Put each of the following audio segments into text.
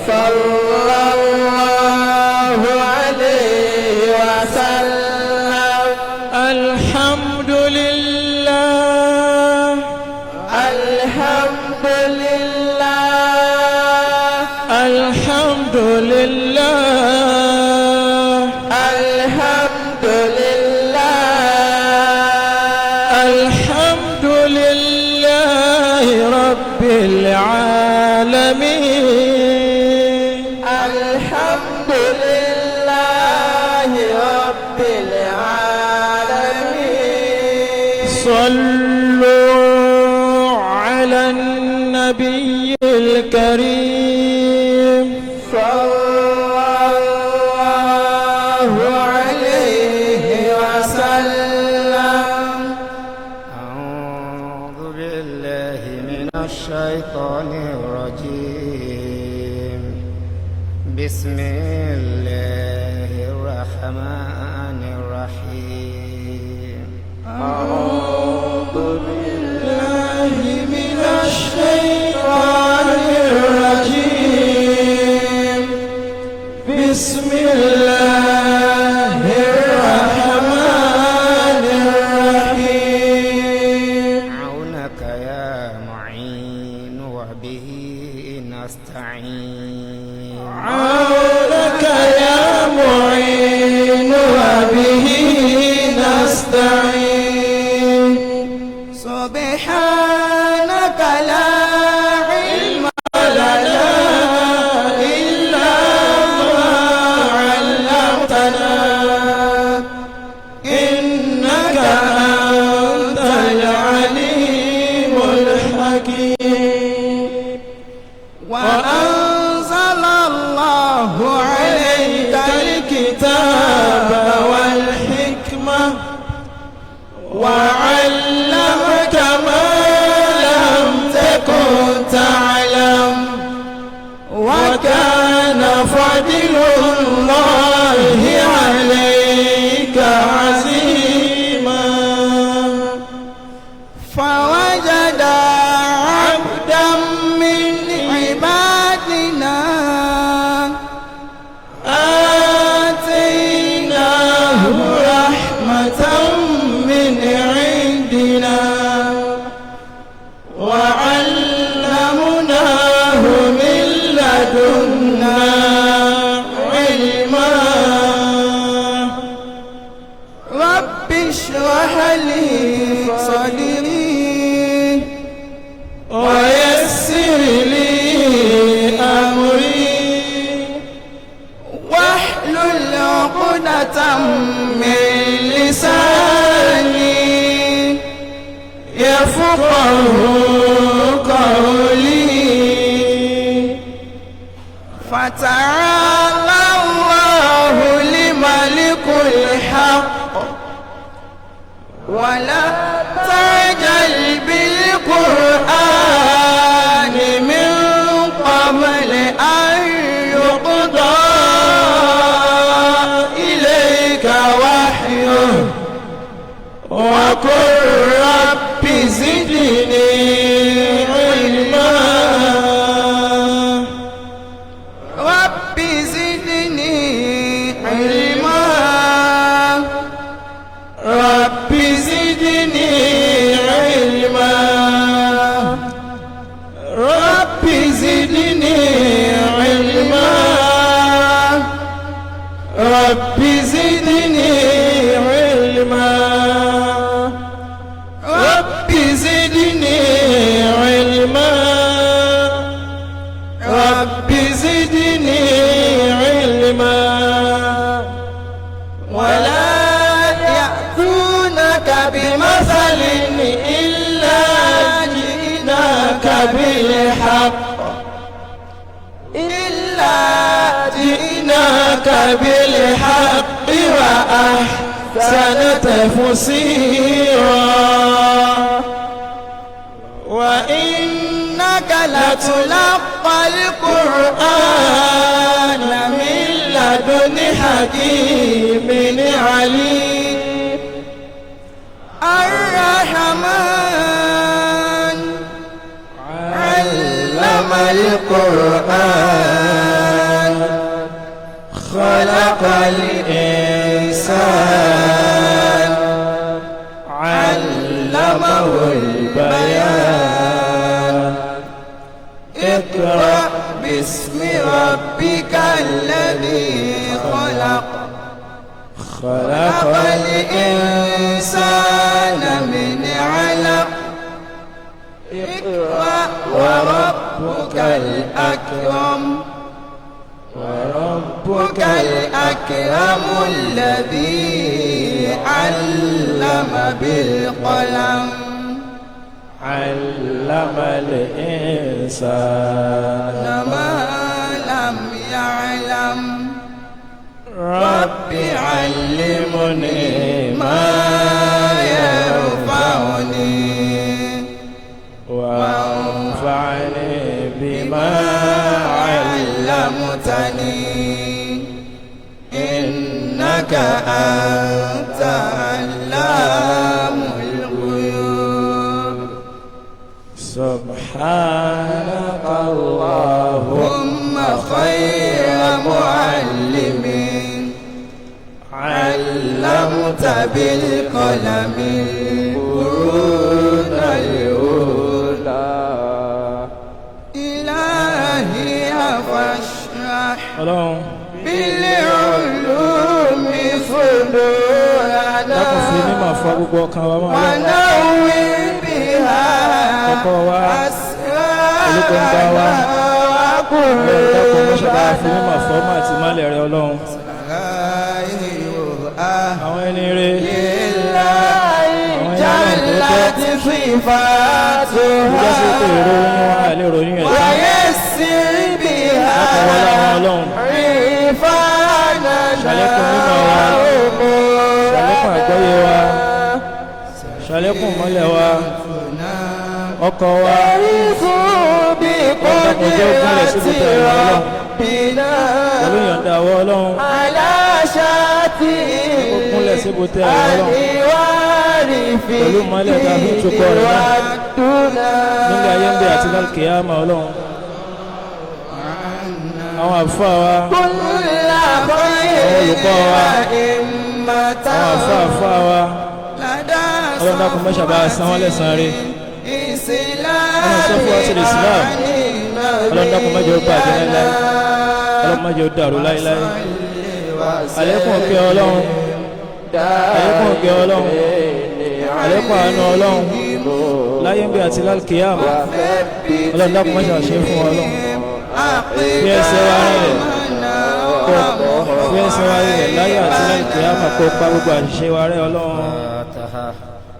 sallallahu alayhi wa sallam. Alhamdulillah, alhamdulillah, alhamdulillah, alhamdulillah rabbil alamin. alhamdulillah rabbil alamin. صلوا على النبي الكريم sallallahu alayhi wa sallam. أعوذ بالله من الشيطان الرجيم بسم الله الرحمن الرحيم أعوذ بالله من الشيطان الرجيم بسم الله الرحمن الرحيم. عونك يا معين وبه نستعين عونك يا معين وبه نستعين. سبحانك لا علم لنا إلا ما علمتنا إنك أنت العليم الحكيم. وأنزل الله عليك الكتاب والحكمة وعلمك ما لم تكن تعلم وكان فضل الله عليك عظيما. فوجد عبدا من عبادنا آتيناه رحمة من عندنا وعلمناه من لدنا علما. رب اشرح لي صدري ويسر لي أمري واحلل عقدة من لساني يفقه قولي. فتعالى الله الملك الحق ولا تعجل بالقرآن من قبل أن يقضى إليك وحيه وقل رب زدني علما. رب زدني علما. رب زدني علما. رب زدني علما. رب زدني علما. رب زدني علما. رب زدني علما. ولا يأتونك بمثل إلا جئناك بالحق إلا جئناك بالحق وأحسن تفسيرا. وإنك لتلقى القرآن من لدن حكيم عليم. الرحمن علم القرآن باسم ربك الذي خلق خلق الإنسان من علق اقرأ وربك الأكرم الذي علم بالقلم علم الإنسان ما لم يعلم رب علمني ما ينفعني وانفعني بما علمتني إنك أنت علام الغيوب سبحانك اللهم خير معلم علمت بالقلم القرون الأولى إلهي فاشرح بالعلوم صدورنا ونور بها أسرارنا وقلوبنا àwọn ẹni rẹ̀ jálàtí sífàtò wáyé sí bí i rífàánà ṣàlékún àgbọ́yé wa ṣàlékún mọ́lẹ̀ wa ọkọ̀ wa bí kọ́díyà ti rọ̀bìnà pẹ̀lú ìyọ̀ǹda àwọ̀ ọlọ́run aláṣàtì òkúnlẹ̀ síbò tẹ́ ọlọ́run pẹ̀lú mọ́lẹ̀ tá a fi ń tukọ̀ rẹ̀ náà nílẹ̀ ayé ń bẹ àti lálùkìyámà ọlọ́run àwọn àlùfáà wa àwọn olùkọ́ wa àwọn àlùfáà wa ọlọ́run dákun mẹ́sà bá san wọ́n lẹ́san rẹ̀ ọlọ́run sọ fún wa sí Islam ọlọ́run dákun mẹ́jọ ó bàjẹ́ láíláí ọlọ́run mẹ́jọ ó dàrú láíláí àlékún òkè ọlọ́run àlékún òkè ọlọ́run àlékún àánú ọlọ́run láyé ń bí àti lálùkìyámà ọlọ́run dákun mẹ́sà ṣe fún ọlọ́run fi ẹsẹ̀ wa rẹ̀ fi ẹsẹ̀ wa rẹ̀ láyé àti lálùkìyámà kó pa gbogbo àṣìṣe wa rẹ̀ ọlọ́run.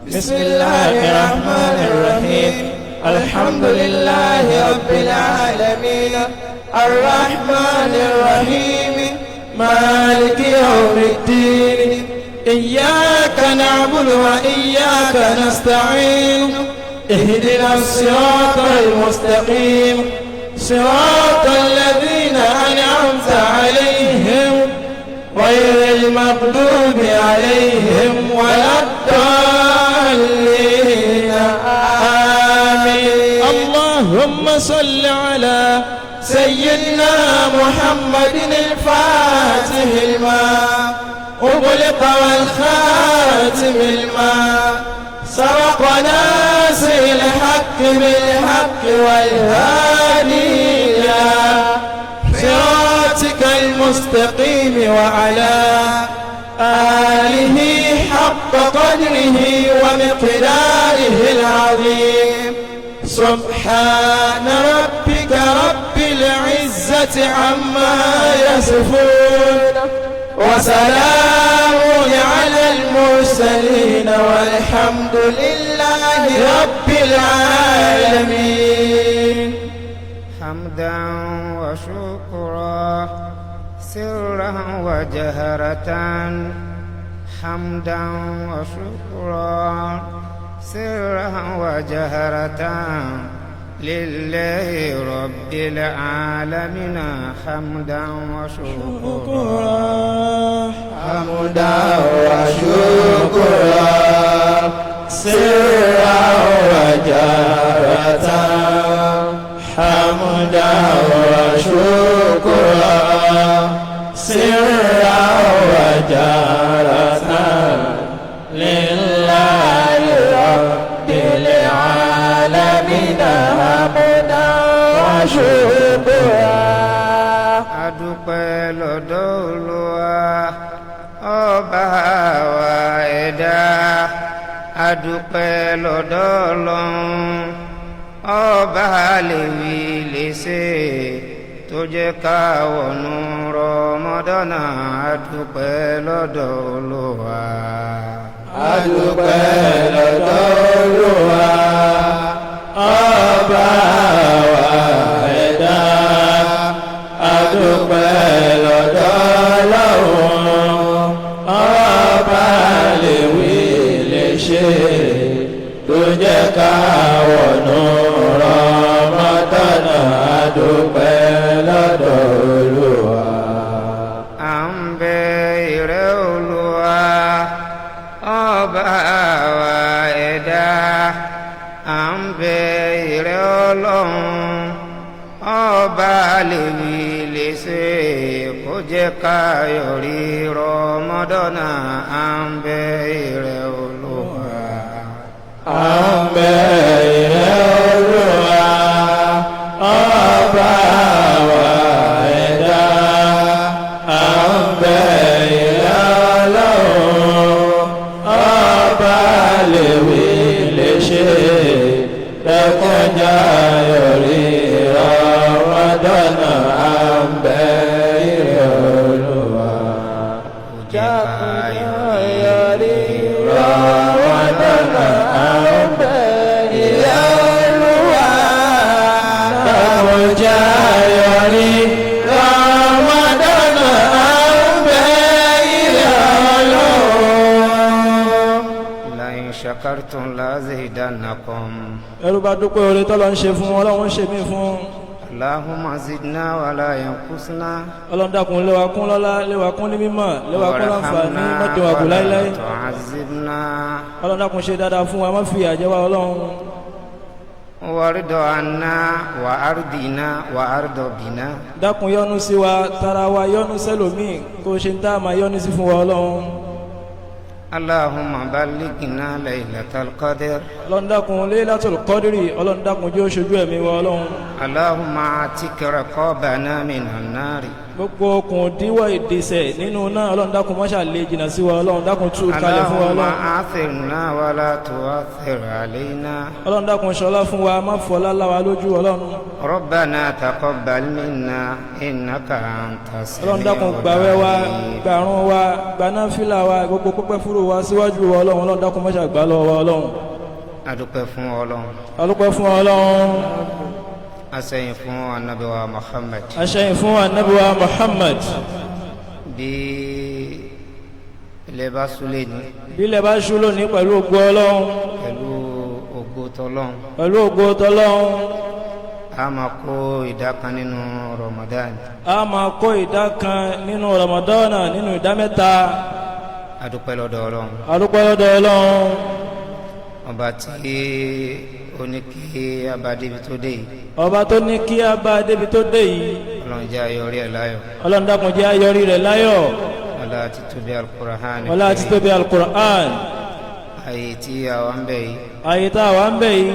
bismillahir rahmanir rahim alhamdulillahi rabbil alamin arrahmanir rahim maliki yawmiddin iyyaka na'budu wa iyyaka nasta'in اهدنا الصراط المستقيم صراط الذين أنعمت عليهم غير المغضوب عليهم ولا الضالين آمين اللهم صل على سيدنا محمد الفاتح الماء أغلق والخاتم الماء سبق ناصر الحق بالحق والهادي إلى صراطك المستقيم وعلى آله حق قدره ومقداره العظيم سبحان ربك رب العزة عما يصفون وسلام على المرسلين والحمد لله رب العالمين حمدا وشكرا سرا وجهرة حمدا وشكرا سرا وجهرة لله رب العالمين حمدا وشكرا حمدا وشكرا سرا وجهرة حمدا وشكرا سرا وجهرة لله رب العالمين حمدا وشكرا tó jẹ́ ká wọnú Rọmọdọ́nà adúpẹ́ lọ́dọ̀ Olúwa. adúpẹ́ lọ́dọ̀ Olúwa ọba wa ẹ̀dá adúpẹ́ lọ́dọ̀ Ọlọ́run ọba lè wí lè ṣe tó jẹ́ ká wọnú Rọmọdọ́nà adúpẹ́ lọ́dọ̀ Olúwa. À ń bẹ ìrẹ́ Olúwa ọba wa ẹ̀dá, à ń bẹ ìrẹ́ Ọlọ́run ọba lè wí lè ṣe kó jẹ́ ká yọrí Rọmọdọ́nà. À ń bẹ ìrẹ́ Olúwa. à ń bẹ ìrẹ́ Olúwa ọba wa ẹ̀dá, à ń bẹ ìrẹ́ Ọlọ́run ọba lè wí lè ṣe lẹ́kọ̀ọ́jà yọrí Rọmọdọ́nà. à ń bẹ ìrẹ́ Olúwa yọrí Rọmọdọ́nà. à ń bẹ ìrẹ́ Olúwa lẹ́kọ̀ọ́jà yọrí Rọmọdọ́nà. à ń bẹ ìrẹ́ Ọlọ́run. لئن شكرتم لأزيدنكم ẹrú bá dúpẹ́ oore tọ́lọ́ ń ṣe fún Ọlọ́run ń ṣe mí fún. اللهم زدنا ولا ينقصنا Ọlọ́run dákun léwa kún lọ́lá, léwa kún ní mímọ̀, léwa kún láǹfààní, mọ́tò wà kú ولا láíláí. تعذبنا Ọlọ́run dákun ṣe dáadáa fún wa, má fi ìyà jẹ wá Ọlọ́run. وارض عنا وأرضنا وأرض بنا Dákun yọ́nú sí wa, tara wa yọ́nú sẹ́lòmíì, kó ṣe ń tá a máa yọ́nú sí fún wa Ọlọ́run. اللهم بلغنا ليلة القدر Ọlọ́run dákun Laylatul Qadri, Ọlọ́run dákun jẹ́ ó ṣojú ẹ̀mí wa Ọlọ́run. اللهم اعتق رقابنا من النار Gbogbo okùn díwọ̀ ìdìsẹ̀ nínú náà Ọlọ́run dákun mọ́ṣà lè jìnnà sí wa Ọlọ́run dákun tú kalẹ̀ fún wa اللهم Ọlọ́run. آثرنا ولا تؤثر علينا Ọlọ́run dákun ṣọlá fún wa, má fọlá láwa lójú Ọlọ́run. ربنا تقبل منا إنك أنت Ọlọ́run dákun السميع gbàwẹ̀ wa, العليم gbàrún wa, gbanáfìlà wa, gbogbo pípẹ́ fúru wa síwájú wa Ọlọ́run. Ọlọ́run dákun mọ́ṣà gbà lọ́wọ́ wa Ọlọ́run. adúpẹ́ fún Ọlọ́run, Alúpẹ́ fún Ọlọ́run. asẹ́yìn fún Ànábì wa Muhammad. Aṣẹ́yìn fún Ànábì wa Muhammad. bí ilẹ̀ bá súlé ní Bí ilẹ̀ bá ṣú lónìí pẹ̀lú ògo Ọlọ́run, pẹ̀lú ògo tọlọ́run, pẹ̀lú ògo tọlọ́run, a máa kó ìdá kan nínú Ramadan. a máa kó ìdá kan nínú Ramadana nínú ìdá mẹ́ta. adúpẹ́ lọ́dọ̀ Ọlọ́run, Alúpẹ́ lọ́dọ̀ Ọlọ́run. ọba tí ó ní kí abadébi tó dé yìí, Ọba tó ní kí a bá débi tó dé yìí, Ọlọ́run jẹ́ ayọ̀rí ẹ̀ láyọ̀, Ọlọ́run dákun jẹ́ ayọ̀rí rẹ̀ láyọ̀. ọlá títóbi Al-Qur'an. Ọlá àti tóbi Al-Qur'an. ayé tí àwa ń bẹ yìí, Ààyè tá a wà ń bẹ̀ yìí,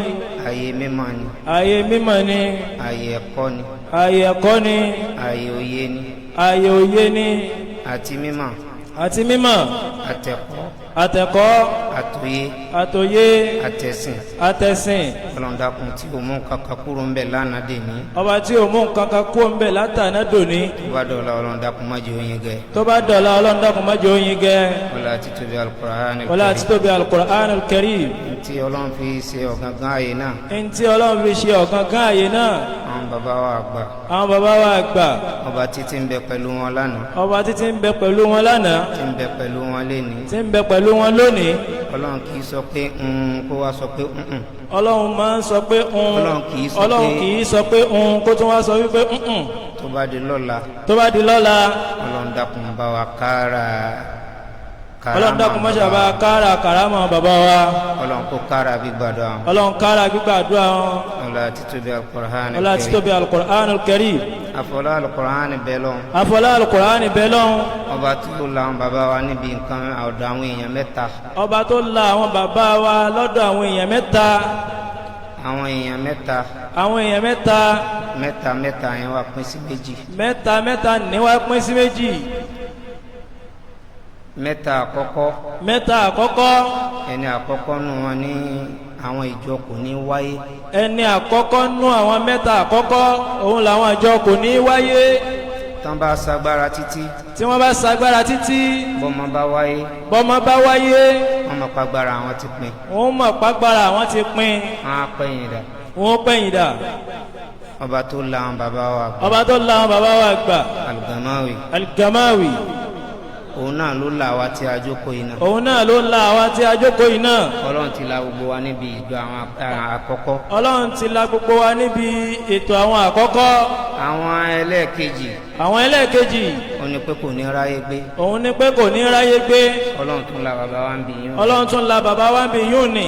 ayé mímọ́ ni, ààyè mímọ́ ni, ayé ẹ̀kọ́ ni, ààyè ẹ̀kọ́ ni, ayé òye ni, ààyè òye ni, àti mímọ́, àti mímọ́, àtẹ̀kọ́, àtẹ̀kọ́, àtòye, àtòye, àtẹ̀sìn. àtẹ̀sìn. Ọlọ́run dákun tí o mú kankan kúrò ń bẹ lánàá dè ní. Ọba tí ò mú nǹkan kan kó ń bẹ̀ látàná dòní. tó bá dọ̀la Ọlọ́run dákun má jẹ́ oyin gẹ. Tó bá dọ̀la Ọlọ́run dákun má jẹ́ oyin gẹ́. ọlá títóbi Al-Qur'an. Ọlá àti tóbi Al-Qur'an Al-Karim. tí Ọlọ́run fi ṣe ọ̀gángan ààyè náà. Ẹni tí Ọlọ́run fi ṣe ọ̀gángán ààyè náà. àwọn bàbá wa àgbà. Àwọn bàbá wa àgbà. ọba títí ń bẹ pẹ̀lú wọn lánàá. Ọba títí ń bẹ pẹ̀lú wọn lánàá. tí ń bẹ pẹ̀lú wọn lénìí. Tí ń bẹ pẹ̀lú wọn lónìí. Ọlọ́run kì í sọ pé kó wá sọ pé Ọlọ́run máa ń sọ pé Ọlọ́run kì í sọ pé- Ọlọ́run kì í sọ pé kó tún wá sọ wípé tó bá di lọ́la. tó bá di lọ́la. Ọlọ́run dákun bá wa kára. Ọlọ́run dákun mọ́ṣá bá kára kàrámọ̀ bàbá wa. Ọlọ́run kó kára gbígbàdúrà wọn. Ọlọ́run kára gbígbàdúrà wọn. ọlá títóbi Al-Qur'an. Ọlá àti tóbi Al-Qur'an Al-Karim. àfọlá Al-Qur'an bẹ́ẹ̀ lọ́wọ́. Àfọlá Al-Qur'an bẹ́ẹ̀ lọ́hùn. ọba tí ó la àwọn bàbá wa níbi nǹkan ọ̀dọ̀ àwọn èèyàn mẹ́ta. Ọba tó la àwọn bàbá wa lọ́dọ̀ àwọn èèyàn mẹ́ta. àwọn èèyàn mẹ́ta Àwọn èèyàn mẹ́ta. mẹ́ta mẹ́ta yẹn wà pín sí méjì. Mẹ́ta mẹ́ta ní wá pín sí méjì. mẹ́ta àkọ́kọ́ Mẹ́ta àkọ́kọ́. ẹni àkọ́kọ́ nù wọn ní àwọn ìjọ kò ní wáyé. ẹni àkọ́kọ́ nú àwọn mẹ́ta àkọ́kọ́ òun làwọn ìjọ kò ní wáyé. tán bá sagbára títí. tí wọ́n bá sagbára títí. bọ́mọ bá wáyé. bọ́mọ bá wáyé. wọ́n mọ̀ pàgbára àwọn ti pin. wọ́n mọ̀ pàgbára àwọn ti pin. wọ́n á pẹ́yìn dà. wọ́n pẹ́yìn dà. ọba tó la àwọn bàbá wa gbà. ọba tó la àwọn bàbá wa gbà. Al-Gamawi. Al-Gamawi. òun náà ló la àwa tí a jókòó yìí náà. òun náà ló la àwa tí a jókòó yìí náà. ọlọ́run ti la gbogbo wa níbi ìjọ àwọn àkọ́kọ́. ọlọ́run ti la gbogbo wa níbi ètò àwọn àkọ́kọ́. àwọn ẹlẹ́ẹ̀kejì. àwọn ẹlẹ́ẹ̀kejì. òun ni pé kò ní ráyé gbé. òun ni pé kò ní ráyé gbé. ọlọ́run tún la bàbá wa ń bì yún. ọlọ́run tún la bàbá wa ń bì yún ni.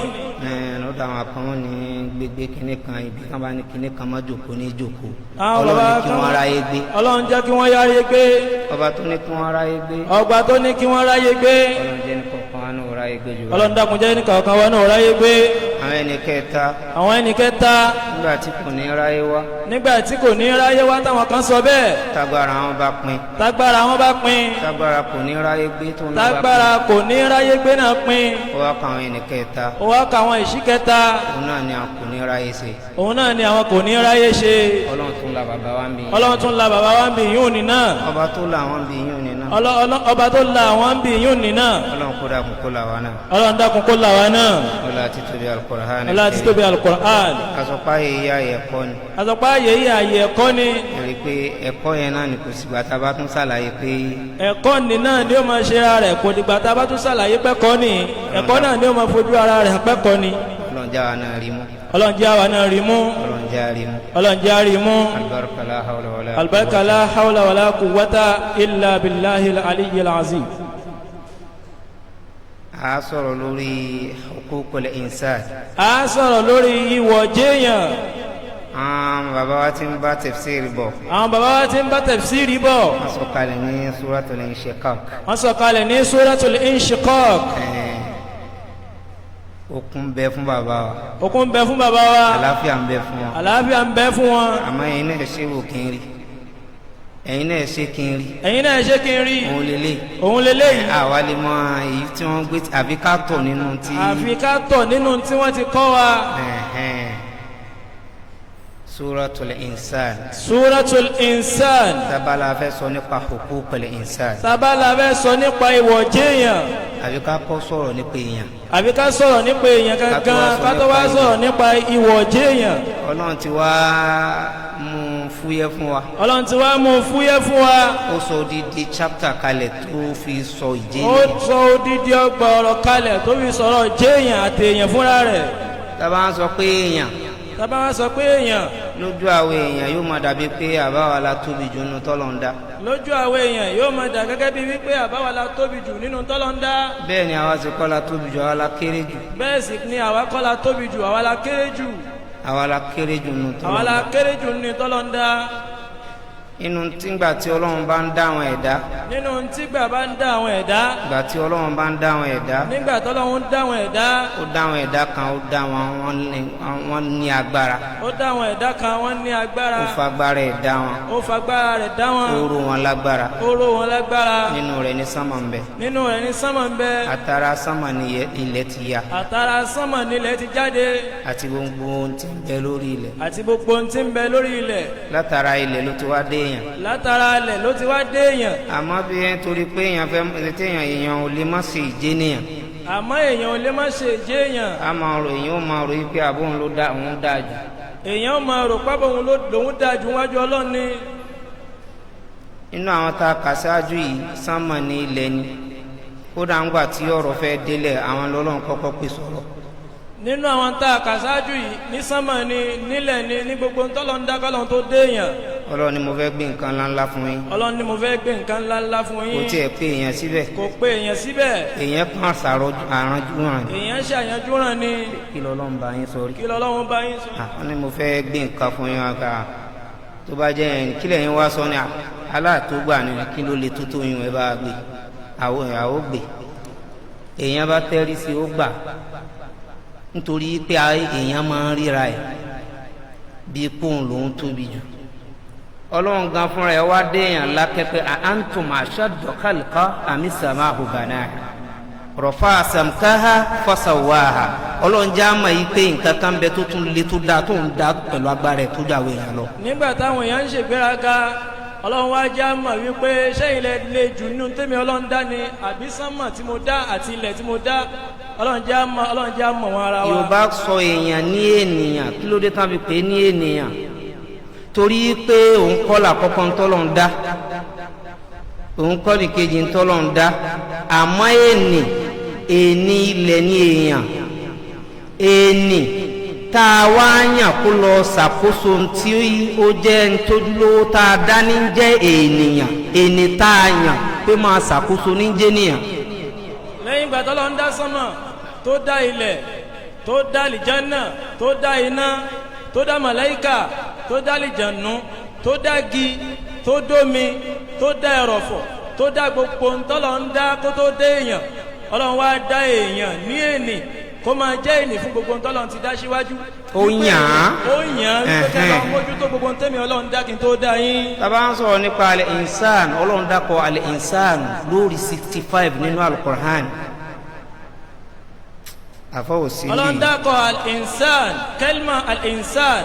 lọ́dọ̀ àwọn kan ní gbégbé kinní kan ibi kan bá ní kinní kan má jòkó ní jòkó. àwọn ọlọ́run bàbá ní kí wọ́n ráyé gbé. ọlọ́run jẹ́ kí wọ́n ráyé gbé. ọba tó ní kí wọ́n ráyé gbé. ọba tó ní kí wọ́n ráyé gbé. ọlọ́run jẹ́ nìkan kan wá náà ráyé gbé jù. ọlọ́run dákun jẹ́ nìkan kan wá náà ráyé gbé. àwọn ẹni kẹta. àwọn ẹni kẹta. nígbà tí kò ní ráyé wá. nígbà tí kò ní ráyé wá táwọn kan sọ bẹ́ẹ̀. tágbára wọn bá pin. tágbára wọn bá pin. tágbára kò ní ráyé gbé tó ń bá pin. tágbára kò ní ráyé gbé náà pin. ó wá kà àwọn ẹni kẹta. ó wá kà àwọn ìṣí kẹta. òun náà ni àwọn kò ní ráyé ṣe. òun náà ni àwọn kò ní ráyé ṣe. ọlọ́run tún la bàbá wa ń bì yún. ọlọ́run tún la bàbá wa ń bì yún ni náà. ọba tó la àwọn bì yún ni náà. ọba tó la àwọn ń bì yún ni náà. ọlọ́run kó dàkún kó la wa náà. ọlọ́run dákun kó la wa náà. ọlá ti tóbi Al-Qur'an. ọlá ti tóbi Al-Qur'an. àsọpá yìí ayé ẹ̀kọ́ ni. àsọpá yìí ayé ẹ̀kọ́ ni. èrè pé ẹ̀kọ́ yẹn náà ni kò sígbà tá a bá tún ṣàlàyé pé. ẹ̀kọ́ ni náà ni ó máa ṣe ara rẹ̀ kò dìgbà tá a bá tún ṣàlàyé pẹ́kọ́ ni. ẹ̀kọ́ náà ni ó máa fojú ara rẹ̀ pẹ́kọ́ ni. ọlọ́run já wa náà rí mú. ọlọ́run já wa náà rí mú. ọlọ́run já rí mú. ọlọ́run já rí mú. albarka la hawla wala. albarka la hawla wala quwwata illa billahi al-aliyyil azim. a sọ̀rọ̀ lórí huququl insan. a sọ̀rọ̀ lórí ìwọ̀ jẹ́yàn. àwọn bàbá wa ti ń bá tafsiri bọ̀. àwọn bàbá wa ti ń bá tafsiri bọ̀. wọ́n sọ̀kalẹ̀ ní suratul inshiqaq. wọ́n sọ̀kalẹ̀ ní suratul inshiqaq. okun bẹ fún bàbá wa. okun bẹ fún bàbá wa. àlàáfíà ń bẹ fún wọn. àlàáfíà ń bẹ fún wọn. àmọ́ ẹ̀yin náà ṣe wò kí n rí. ẹ̀yin náà ṣe kí n rí. ẹ̀yin náà ṣe kí n rí. òun lélẹ̀. òun lélẹ́yìí. àwa lè mọ èyí tí wọ́n gbé àbí ká tọ̀ nínú tí. àfi ká tọ̀ nínú tí wọ́n ti kọ́ wa. suratul insan. suratul insan. tabala fẹ́ sọ nípa huququl insan. tabala fẹ́ sọ nípa ìwọ̀ jẹ́yàn. àbí ká kọ́ sọ̀rọ̀ nípa èèyàn. àbí ká sọ̀rọ̀ nípa èèyàn gangan ká tó wá sọ̀rọ̀ nípa ìwọ̀ jẹ́yàn. ọlọ́run ti wá mú fúyẹ́ fún wa. ọlọ́run ti wá mú fúyẹ́ fún wa. ó sọ odidi chapter kalẹ̀ tó fi sọ ìjẹ́ ó sọ odidi ọgbà ọ̀rọ̀ kalẹ̀ tó fi sọ̀rọ̀ jẹ́yàn àti èèyàn fúnra rẹ̀. tábà ń sọ pé èèyàn. tábà ń sọ pé èèyàn. lójú àwọn èèyàn yóò máa dàbí pé àbáwa la tóbi jù nínú tọ́lọ̀ ń dá. lójú àwọn èèyàn yóò máa dà gẹ́gẹ́ bí wípé àbáwa la tóbi jù nínú tọ́lọ̀ ń dá. bẹ́ẹ̀ ni àwa sì kọ́ la tóbi jù àwa la kéré jù. bẹ́ẹ̀ sì ni àwa kọ́ la tóbi jù àwa la kéré jù. àwa la kéré jù nínú tọ́lọ̀ ń dá. àwa la kéré jù nínú tọ́lọ̀ ń dá. inú tìgbà tí ọlọ́run bá ń dá àwọn ẹ̀dá. nínú tìgbà bá ń dá àwọn ẹ̀dá. ìgbà tí ọlọ́run bá ń dá àwọn ẹ̀dá. nígbà tọ́lọ́run dá àwọn ẹ̀dá. ó dá àwọn ẹ̀dá kan ó dá wọn ní agbára. ó dá àwọn ẹ̀dá kan wọ́n ní agbára. ó fagbára ẹ̀ dá wọn. ó fagbára rẹ̀ dá wọn. ó ró wọn lágbára. ó ró wọn lágbára. nínú rẹ̀ ní sánmà ń bẹ. nínú rẹ̀ ní sánmà ń bẹ. àtàrà sánmà ni ilẹ̀ ti ya. àtàrà sánmà ni ilẹ̀ ti jáde. àti gbogbo ohun tí ń bẹ lórí ilẹ̀. àti gbogbo ohun tí ń bẹ lórí ilẹ̀. látara ilẹ̀ ló ti wá dé èèyàn. látara ilẹ̀ ló ti wá dé èèyàn. àmọ́ bí ẹ torí pé èèyàn ò lè má ṣe ìjẹ́ nìyàn. àmọ́ èèyàn ò lè má ṣe ìjẹ́ èèyàn. èèyàn ó máa rò yí pé àbóhun ló dá òun dáa jù. èèyàn ó máa rò pábọ̀ òun lòun dáa jù wájú Ọlọ́run ni. inú àwọn tá a kà sáájú yìí sánmà ní ilẹ̀ ni kódà ńgbà tí ọ̀rọ̀ fẹ́ délẹ̀ àwọn lọ́lọ́run kọ́kọ́ pè sọ̀rọ̀. nínú àwọn tá a kà sáájú yìí ní sánmà ni nílẹ̀ ni ní gbogbo ntọ́lọ́ ń dá kọ́lọ́n tó dé èèyàn. Ọlọ́run ni mo fẹ́ gbé nǹkan ńláńlá fún yín. Ọlọ́run ni mo fẹ́ gbé nǹkan ńláńlá fún yín. kò tiẹ̀ pé èèyàn síbẹ̀. kò pé èèyàn síbẹ̀. èèyàn kan àrànjú hàn. èèyàn ṣàyànjú hàn ni. kí lọ́lọ́run bá yín sọ rí. kí lọ́lọ́run bá yín sọ. àwọn ni mo fẹ́ gbé nǹkan fún yín àgbà tó bá jẹ́ ẹ̀yìn kílẹ̀ yín wá sọ ní aláàtógbà ni kí ló lè tó tó yín ẹ bá gbé àwọn gbé èèyàn bá tẹ́rí sí ó gbà nítorí pé èèyàn máa ń ríra ẹ̀ bí pòun lòún tóbi jù. Ọlọ́run gan fúnra ẹ̀ wá dé èèyàn lákẹ́pẹ́ antum ashaddu khalqa am as-sama'u banāha. rafa samkaha fasawaha Ọlọ́run jẹ́ àmọ́ yìí pé nǹkan kan bẹ tó tún lè tó dáa tó ń dá pẹ̀lú agbára ẹ̀ tó dá àwọn èèyàn lọ. nígbà táwọn èèyàn ń ṣègbéraga Ọlọ́run wá jẹ́ àmọ́ wípé sẹ́yìn lè jù nínú tèmi Ọlọ́run dá ni àbí sánmọ̀ tí mo dá àti ilẹ̀ tí mo dá Ọlọ́run jẹ́ àmọ́ wọn ara wa. Yorùbá sọ èèyàn ní ènìyàn kí ló dé tán fi pè é ní ènìyàn torí pé òun kọ́ làkọ́kọ́ ń tọ́lọ́run dá òun kọ́ ní kejì ń tọ́lọ́run dá àmọ́ èní ilẹ̀ ní èèyàn èní tá a wá yàn kó lọ ṣàkóso tí ó jẹ́ ntójúlówó tá a dá ní jẹ́ ènìyàn èní tá a yàn pé máa ṣàkóso ní jẹ́ nìyàn. lẹ́yìn ìgbà tọ́lọ́run dá sánmọ̀ tó dá ilẹ̀ tó dá àlìjánà tó dá iná tó dá màláíkà tó dá àlìjànú tó dá igi tó dómi tó dá ẹrọ̀fọ̀ tó dá gbogbo ntọ́lọ́run dá kó tó dé èèyàn Ọlọ́run wá dá èèyàn ní ènì kó máa jẹ́ ènì fún gbogbo ntọ́lọ́run ti dá síwájú. ó yàn án wípé kẹ́ bá mójútó gbogbo ntẹ́mi Ọlọ́run dá kí n tó dá yín. tàbá ń sọ̀rọ̀ nípa alẹ́ ìnsán Ọlọ́run dákọ̀ alẹ́ ìnsán lórí 65 nínú alukur'an. àfọwọ́sí. Ọlọ́run dákọ̀ al-insan kẹ́límà al-insan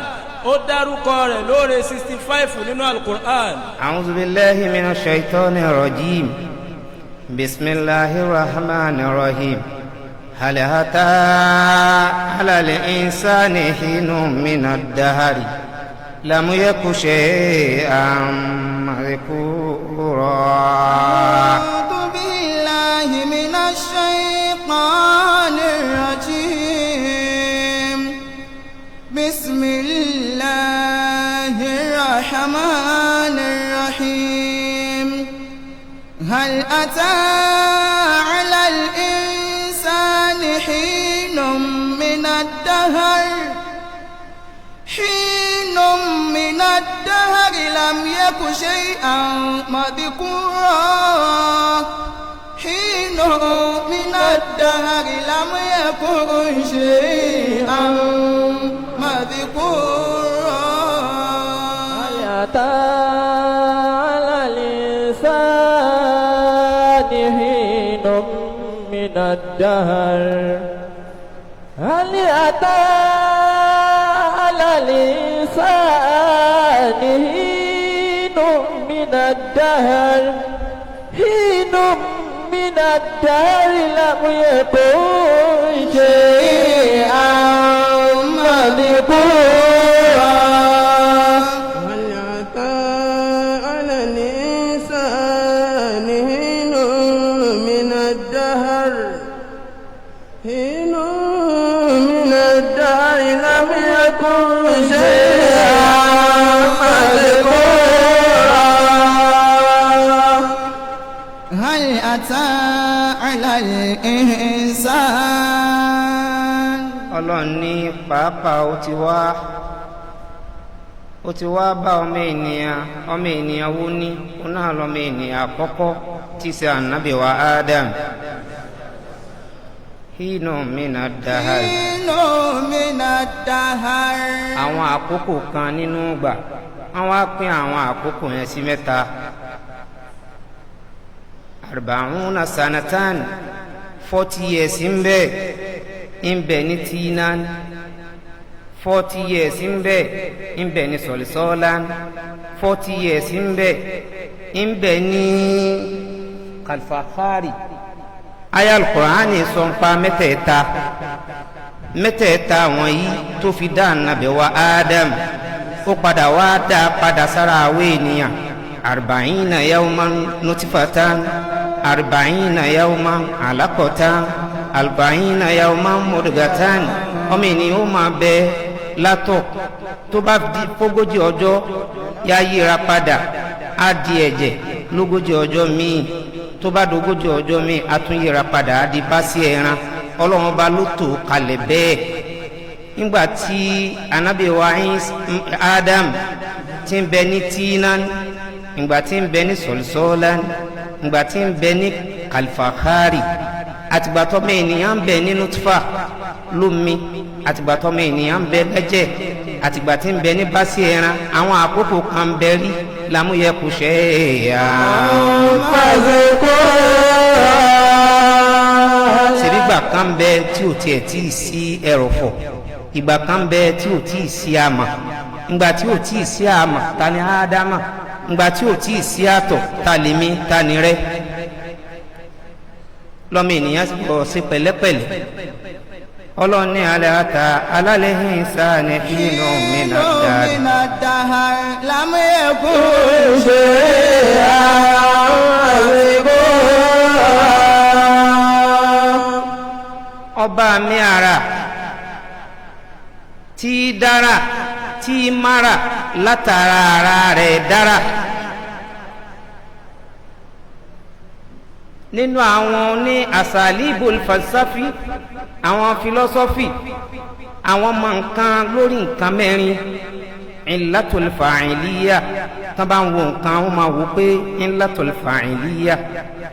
ó dárúkọ rẹ̀ lórí 65 nínú alukur'an. a'udhu billahi minash shaitani rajim. bismillahir rahmanir rahim. hal ata ala al-insani hinun minad dahri lam yakun shay'an madhkura. a'udhu billahi minash shaytanir rajim. bismillahir rahmanir rahim. hal ata ala al-insani hinun minad dahri lam yakun shay'an madhkura. hinun minad dahri lam yakun shay'an madhkura. hal ata ala al-insani hinun minad dahri hal ata ala al-insani hinun minad dahri lam yakun shay'an madhkura. hal ata ala al-insani hinun minad dahri lam yakun shay'an madhkura. hal ata ala al-insan. Ọlọ́run ní pàápàá ó ti wá bá ọmọ ènìyàn wó ní ó náà lọ́mọ ènìyàn àkọ́kọ́ tí í ṣe ànábì wa Adam. hínú minad dahari. àwọn àkókò kan nínú ìgbà wọ́n á pín àwọn àkókò yẹn sí mẹ́ta. arba'una sanatan 40 years ń bẹ ní tínan 40 years ń bẹ ní sọ̀lìsọ́lán 40 years ń bẹ ní kalfakari. aya al-Qur'ani sọ nípa mẹ́tẹ̀ẹ̀ta wọ̀nyí tó fi dá ànábì wa Adam ó padà wá dá padà sára àwọn ènìyàn 40 yawman nutfatan 40 yawman alaqatan 40 yawman mudghatan. ọmọ ènìyàn ó máa bẹ látọ̀ tó bá di fógójì ọjọ́ yá yíra padà á di ẹ̀jẹ̀ lógójì ọjọ́ míì tó bá dógójì ọjọ́ míì á tún yíra padà á di bá sí ẹran. Ọlọ́run bá ló tò kalẹ̀ bẹ́ẹ̀. nígbà tí ànábì wa Adam ti ń bẹ ní tínan, ìgbà tí ń bẹ ní sọ̀lìsọ́lán, ìgbà tí ń bẹ ní kàlfàkárì, àtìgbà tọ́mọ ènìyàn ń bẹ ní nutfa lómi, àtìgbà tọ́mọ ènìyàn ń bẹ lẹ́jẹ̀, àtìgbà tí ń bẹ ní básí ẹran. àwọn àkókò kan bẹ rí lámúyẹ kò ṣe é yá. nígbà kan bẹ tí ò tiẹ̀ tí ì sí ẹrọ̀fọ̀ ìgbà kan bẹ tí ò tí ì sí àmà ìgbà tí ò tí ì sí àmà ta ni ádámà ìgbà tí ò tí ì sí àtọ̀ ta lèmi ta ni rẹ lọ́mọ ènìyàn sì bọ̀ sí pẹ̀lẹ́pẹ̀lẹ́ ọlọ́ni alẹ́ ata alálẹ́ hìn sáà ní inú mi náà dáa lámúyẹ̀kú ṣe àwẹ̀gbọ́. ọba mi ara tí dára tí mara látara ara rẹ̀ dára nínú àwọn ní asalibul falsafi àwọn filosofi àwọn ọmọ nǹkan lórí nǹkan mẹ́rin illatul fa'iliya tán bá ń wo nǹkan wọ́n máa wò pé illatul fa'iliya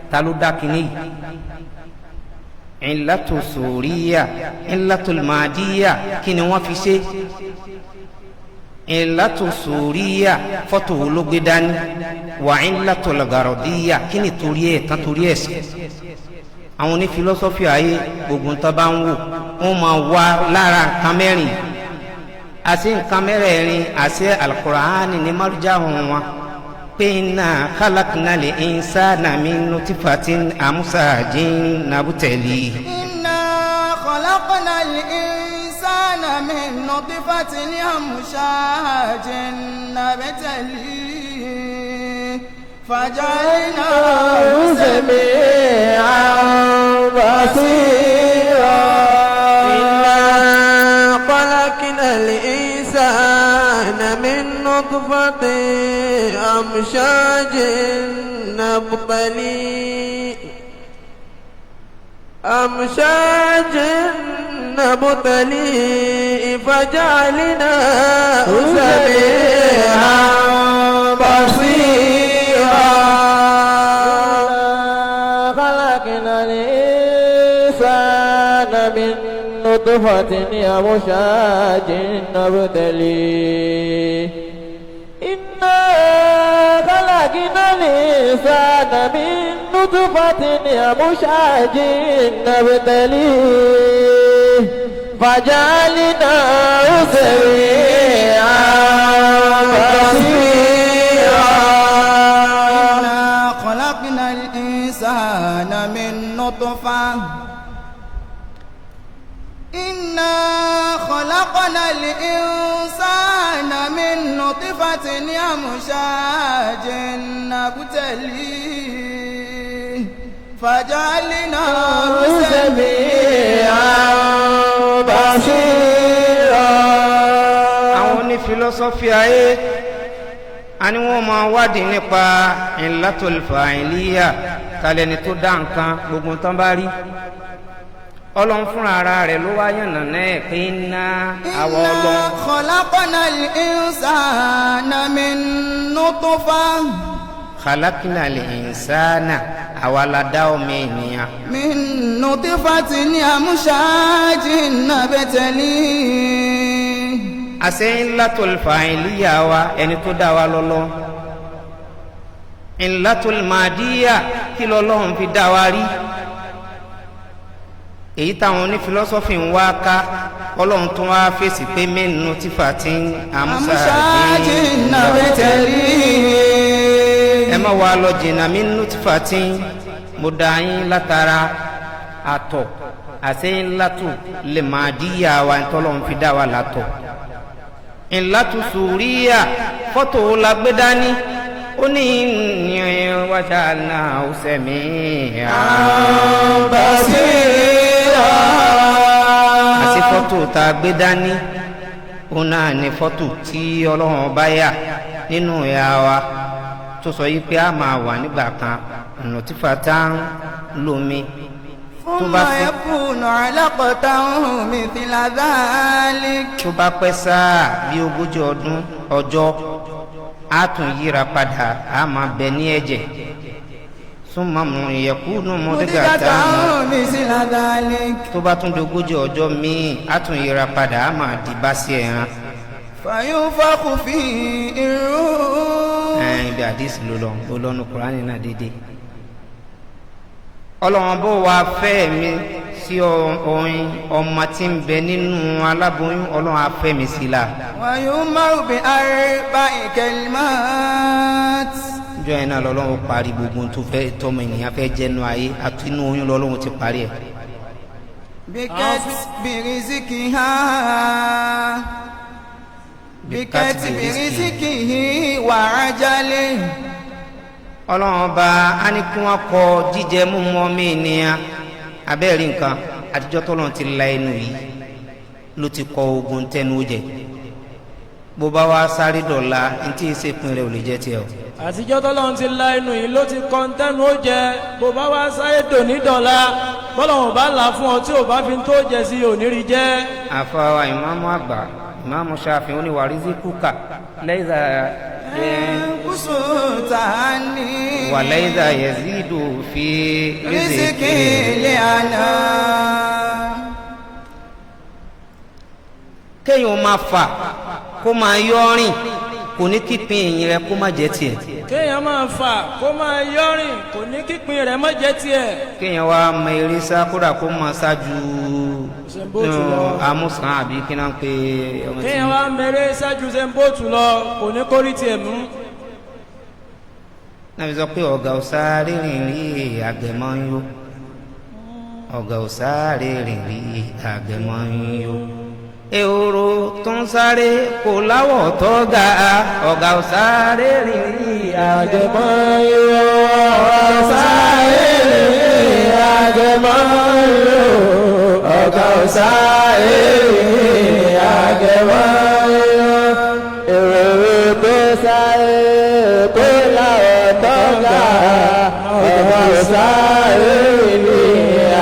ta ló dá kínní yìí illatul suriya illatul madiya kí ni wọ́n fi ṣe illatul suriya fọ́tò wo ló gbé dání wà illatul garodiya kí ni torí ẹ̀ tán torí ẹ̀ sí àwọn oní filosofi ayé gbogbo nǹkan bá ń wò wọ́n máa wá lára nǹkan mẹ́rin àti nǹkan mẹ́rẹ̀ẹ̀rin àti alukuraani ní marujá wọn pé inna khalaqnal insana min nutfatin amsajin nabtali. inna khalaqnal insana min nutfatin amshajin nabtali faja'alnahu sami'an basira. الإنسان من نطفة أمشاج نبتليه فجعلناه سميعا بصيرا. خلقنا الإنسان من نطفة أمشاج نبتليه إنا خلقنا الإنسان من نطفة أمشاج نبتليه فجعلناه سميعا بصيرا. إنا خلقنا الإنسان من نطفة إنا خلقنا الإنسان من نطفة أمشاج نبتليه فجعلناه سميعا بصيرا. àwọn oní filosofi ayé a ní wọ́n máa wádìí nípa illatul fa'iliya talẹ́ni tó dá nǹkan gbogbo tán bá rí ọlọ́run fúnra ara rẹ̀ ló wá yànnà náà pé iná àwọ̀ ọlọ́run. inna khalaqnal insana min nutfa. khalaqnal insana àwa la dá ọmọ ènìyàn. min nutfatin amshajin nabtalihi. àṣẹ illatul fa'iliya wa ẹni tó dá wa lọ́lọ́. illatul madiya kí lọ́lọ́run fi dá wa rí. èyí táwọn oní filosofi ń wá ká ọlọ́run tó wá fèsì pé mẹ́nu tí fàtí amúṣáájì nàbẹ́tẹ̀lì. ẹ má wá lọ jìnnà mẹ́nu tí fàtí mo dá yín látara àtọ̀ àti ńlátù lè máa díyà wa ntọ́lọ́run fi dá wa látọ̀ ńlátù sùúríyà fọ́tò la gbé dání ó ní ní wájà náà ó sẹ́mi basira. àti fọ́tò tá a gbé dání ó náà ní fọ́tò tí ọlọ́run bá yà nínú ìyá wa tó sọ yìí pé a máa wà nígbà kan ọ̀nà tí fata ń lomi tó bá fún yakunu alaqatan mithla dhalik. tó bá pẹ́ sáà bí 40 ọjọ́ a tún yíra padà a máa bẹ ní ẹ̀jẹ̀ súnmọ́ mu yakunu mudghatan mithla dhalik. tó bá tún 40 ọjọ́ míì a tún yíra padà a máa di bá sí ẹran. fayunfakhu fihi ruh. ibi àdìsí ló lọ́nu kúránì náà dédé ọlọ́run bó wa fẹ́ mi tí ọmọ tí ń bẹ nínú aláboyún ọlọ́run afẹ́mi sí la. wa yu'maru bi arba'i kalimat. ìjọ yẹn náà lọ́lọ́run parí gbogbo tó fẹ́ tọmọ ènìyàn fẹ́ jẹ́nu ayé àti inú oyún lọ́lọ́run ti parí ẹ̀. bikati birizikihi wa ajalihi. ọlọ́run ọba á ní kí wọ́n kọ jíjẹ mímu ọmọ ènìyàn abẹ́rẹ́ nǹkan àtijọ́ tọ́lọ́run ti la ẹnu yìí ló ti kọ ogun tẹnu jẹ bó bá wá sáré dọ̀la ní tí èsè pin rẹ̀ ò lè jẹ́ tiẹ̀ o. àtijọ́ tọ́lọ́run ti la ẹnu yìí ló ti kọ tẹnu ó jẹ bó bá wá sáré dòní dọ̀la bọ́lọ́run bá là fún ọ tí ò bá fi tó jẹ sí òníri jẹ́. àfọwọ́ ìmáàmù àgbà ìmáàmù Ṣáfi'í ó ní wàrísí kúkà lẹ́yìn وليس يزيد في رزقه لأنا. kéèyàn máa fà kó máa yọrin kò ní kípin èyìn rẹ̀ kó má jẹ́ tiẹ̀. kéèyàn máa fà kó máa yọrin kò ní kípin rẹ̀ má jẹ́ tiẹ̀. kéèyàn wá mọ eré sá kódà kó máa ṣáájú amúsàn àbí kí náà pé. kéèyàn wá mẹ́rẹ́ ṣáájú sẹ́ńbóòtù lọ kò ní kórìí tiẹ̀ mú. náà fi sọ pé ọ̀gá òsáré rìn rí àgbẹ̀mọ́ ń yó ọ̀gá òsáré rìn rí àgbẹ̀mọ́ ń yó ehoro tó ń sáré kò láwọ̀ tó ga ọ̀gá òsáré rìn rí àgbẹ̀mọ́ ń yó òsáré rìn rí àgbẹ̀mọ́ ń yó ọ̀gá òsáré rìn rí àgbẹ̀mọ́ ń yó ehoro tó sáré kò láwọ̀ tó ga ọ̀gá òsáré rìn rí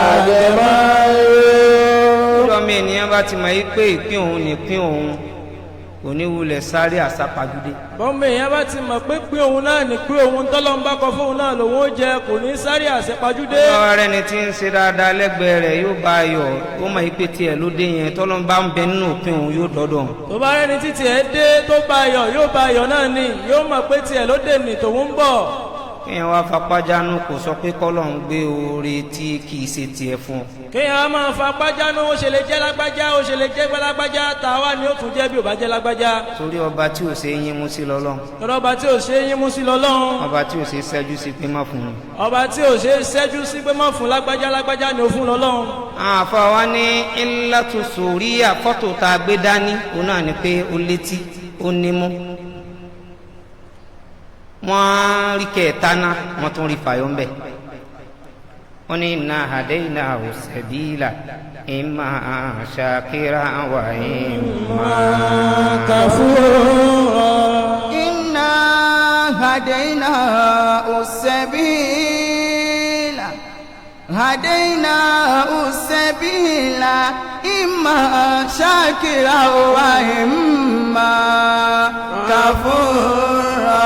àgbẹ̀mọ́ ń yó. ọmọ ènìyàn bá ti mọ̀ yí pé ìpín òun nìpín òun kò ní wulẹ̀ sáré àsápajúdé. bọ́mọ èèyàn bá ti mọ̀ pé pín òun náà ní pín òun tọ́lọ́n bá kọ fóun náà lòun ó jẹ kò ní sáré àsápajúdé. ọmọ rẹ ni tí ń ṣe dáadáa lẹ́gbẹ̀ẹ́ rẹ̀ yóò bá a yọ̀ ó mọ̀ yí pé tiẹ̀ ló dé yẹn tọ́lọ́n bá ń bẹ nínú òpin òun yóò dọ́dọ̀. tó bá rẹni títí ẹ dé tó bá a yọ̀ yóò bá a yọ̀ náà ni yóò mọ̀ pé tiẹ̀ ló dé ní tòun ń bọ̀. kéèyàn wá fapájánú kò sọ pé kọ́lọ́n gbé oore tí kì í ṣe tiẹ̀ fún ọ. kéèyàn á máa fapájánú ó ṣe lè jẹ́ lágbájá ó ṣe lè jẹ́ lágbájá tàwa ni ó tún jẹ́ bí ò bá jẹ́ lágbájá. torí ọba tí ò ṣe yín mú sí lọ́lọ́run. torí ọba tí ò ṣe yín mú sí lọ́lọ́run. ọba tí ò ṣe ṣẹ́jú sí pé má fún un. ọba tí ò ṣe ṣẹ́jú sí pé má fún lágbájá lágbájá ni ó fún lọ́lọ́run. àfa wa ní ńlátù sòríyà fọ́tò tá a gbé dání òun náà ni pé ó létí ó nímú. wọ́n rí kẹta náà wọ́n tún rí fàyọ́ ńbẹ̀. wọ́n ní inna hadaynahu sabila imma shakira wa imma kafura. inna hadaynahu sabila hadaynahu sabila imma shakira wa imma kafura.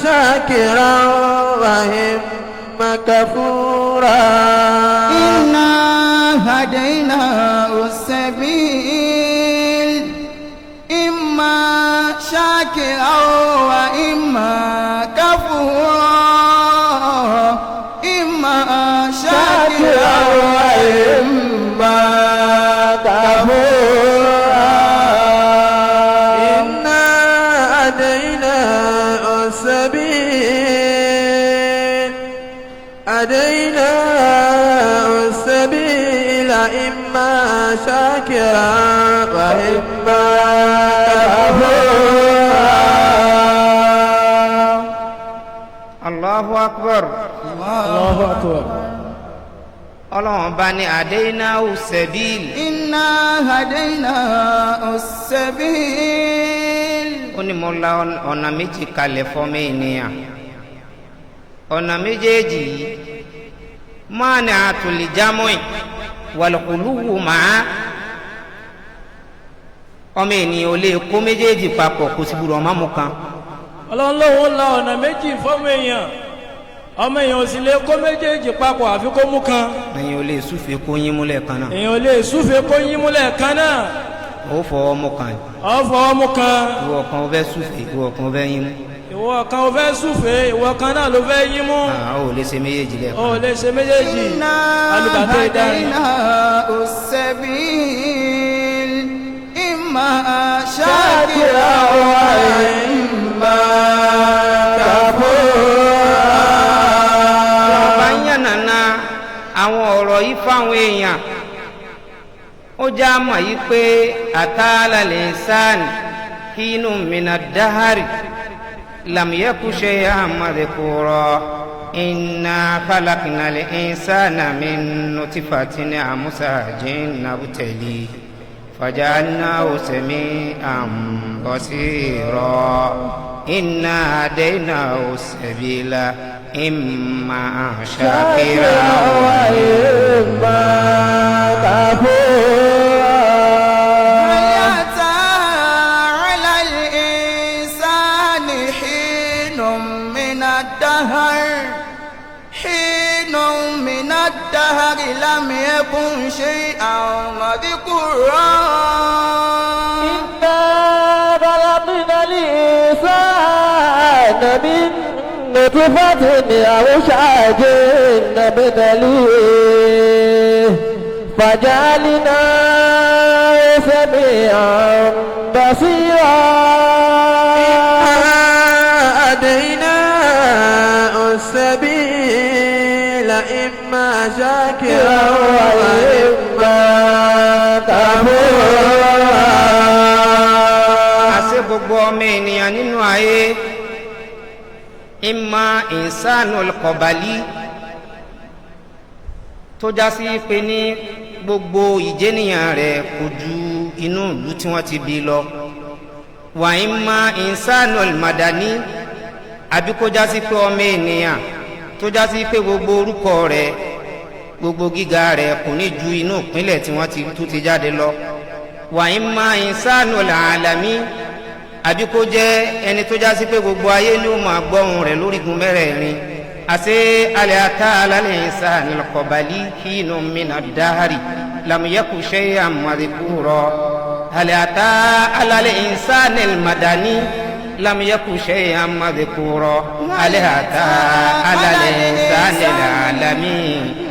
شاكرا وإما كفورا إنا هديناه السبيل إما شاكرا وإما كفورا إما شاكرا وإما كفورا إنا هديناه السبيل إما شاكرا وإما كفورا. الله أكبر الله أكبر. ọlọ́run bá ní hadaynahu sabil. inna hadaynahu sabil. ó ní mo la ọ̀nà méjì kalẹ̀ fọ́mọ ènìyàn ọ̀nà méjèèjì yìí mani'atul jam'i wal khuluwu ma'a ọmọ ènìyàn ò lè kó méjèèjì papọ̀ kò sì gbúdọ̀ má mú kan. ọlọ́run lóun la ọ̀nà méjì fọ́mọ èèyàn ọmọ èèyàn ò sì lè kó méjèèjì papọ̀ àfi kó mú kan. èèyàn ò lè súfèé kó yín múlẹ̀ kan náà. èèyàn ò lè súfèé kó yín múlẹ̀ kan náà. ó fọwọ́ mú kan. ó fọwọ́ mú kan. ìwọ kan ó fẹ́ súfèé ìwọ kan ó fẹ́ yín mú. ìwọ kan ó fẹ́ súfèé ìwọ kan náà ló fẹ́ yín mú. ó lè ṣe méjèèjì lẹ́ẹ̀kan. ó lè ṣe méjèèjì. alùpàtà ìdarí. شاكرا وإما كفورا. ọba ń yànnàná àwọn ọ̀rọ̀ yìí fáwọn èèyàn ó já mọ̀ yìí pé àtàlà l'insan hinu mina dahari lam yaku shay'an madhkura inna khalaqna al-insana min nutfatin amshajin nabtalihi فجعلناه سميعا بصيرا إنا هديناه السبيل إما شاكرا وإما كفورا. هل أتى على الإنسان حين من الدهر لم يكن شيئا مذكورا إنا خلقنا الإنسان من نطفة أمشاج نبتليه فجعلناه سميعا بصيرا هديناه السبيل إما شاكرا وإما كفورا. àṣẹ gbogbo ọmọ ènìyàn nínú ayé ìmọ̀ insanul qabali tó já sí pé ní gbogbo ìjẹnìyàn rẹ̀ kò ju inú ìlú tí wọ́n ti bí lọ wà ìmọ̀ insanul madani àbí kó já sí pé ọmọ ènìyàn tó já sí pé gbogbo orúkọ rẹ̀ gbogbo gíga rẹ̀ kò ní ju inú ìpínlẹ̀ tí wọ́n ti jáde lọ wà ìmọ̀ insanul alami àbí kó jẹ́ ẹni tó já sí pé gbogbo ayé ni ó máa gbọ́hùn rẹ̀ lórígun mẹ́rẹ̀ẹ̀rin àti alẹ́ ata alálẹ̀ insanil qabali hinu mina dahari lam yaku shay'an madhkura alẹ́ ata alálẹ̀ insanil madani lam yaku shay'an madhkura alẹ́ ata alálẹ̀ insanil alami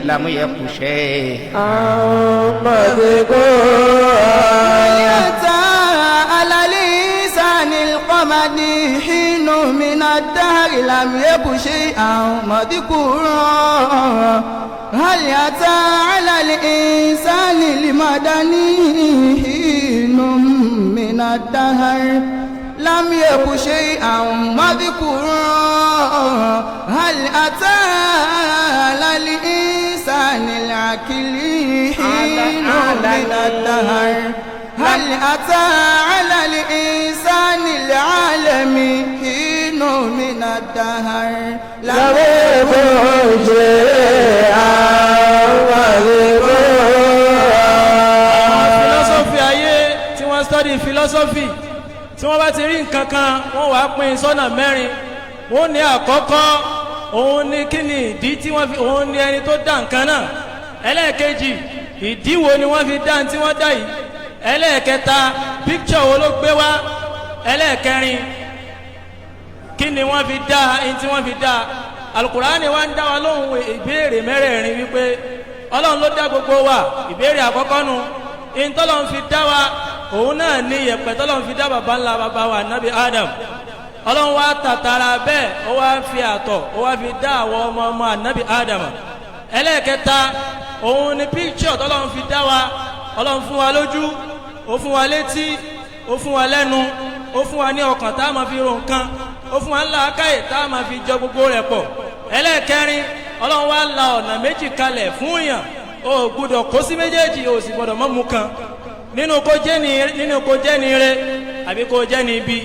lam yaku shay'an madhkura. القمد حين من الدهر لم يكن شيئا مذكورا هل أتى على الإنسان المدني حين من الدهر لم يكن شيئا مذكورا هل أتى على الإنسان العاقل حين من الدهر هل أتى على الإنسان العالم حين من الدهر لم يكن شيئا مذكورا. philosophy ayé tí wọ́n study philosophy tí wọ́n bá ti rí nǹkan kan wọ́n wá pín sọ́nà mẹ́rin wọ́n ní àkọ́kọ́ òun ní kí ni ìdí tí wọ́n fi òun ní ẹni tó dá nǹkan náà ẹlẹ́ẹ̀kejì ìdí wo ni wọ́n fi dá ní tí wọ́n dá yìí ẹlẹ́ẹ̀kẹta picture wo ló gbé wá ẹlẹ́ẹ̀kẹrin kí ni wọ́n fi dá ẹni tí wọ́n fi dá alukurani wa ń dá wa lóhùn ìbéèrè mẹ́rẹ̀ẹ̀rin wípé ọlọ́run ló dá gbogbo wa ìbéèrè àkọ́kọ́ nu ìtọ́lọ́run fi dá wa òun náà ní yẹ̀pẹ̀ tọ́lọ́run fi dá baba ńlá baba wa nabi adam ọlọ́run wa tàtàrà bẹ́ẹ̀ ó wá fi àtọ̀ ó wá fi dá àwọn ọmọ nabi adam ẹlẹ́ẹ̀kẹta òun ni picture tọ́lọ́run fi dá wa ọlọ́run fún wa lójú ó fún wa létí ó fún wa lẹ́nu ó fún wa ní ọkàn tá a máa fi ro nǹkan ó fún wa ńlá akáyè tá a máa fi jọ gbogbo rẹ̀ pọ̀ ẹlẹ́ẹ̀kẹrin ọlọ́run wa la ọ̀nà méjì kalẹ̀ fún yàn ó gbúdọ̀ kó sí méjèèjì ó sì gbọ́dọ̀ mọ́ mú kan nínú kó jẹ́ ni ire àbí kó jẹ́ ni ibi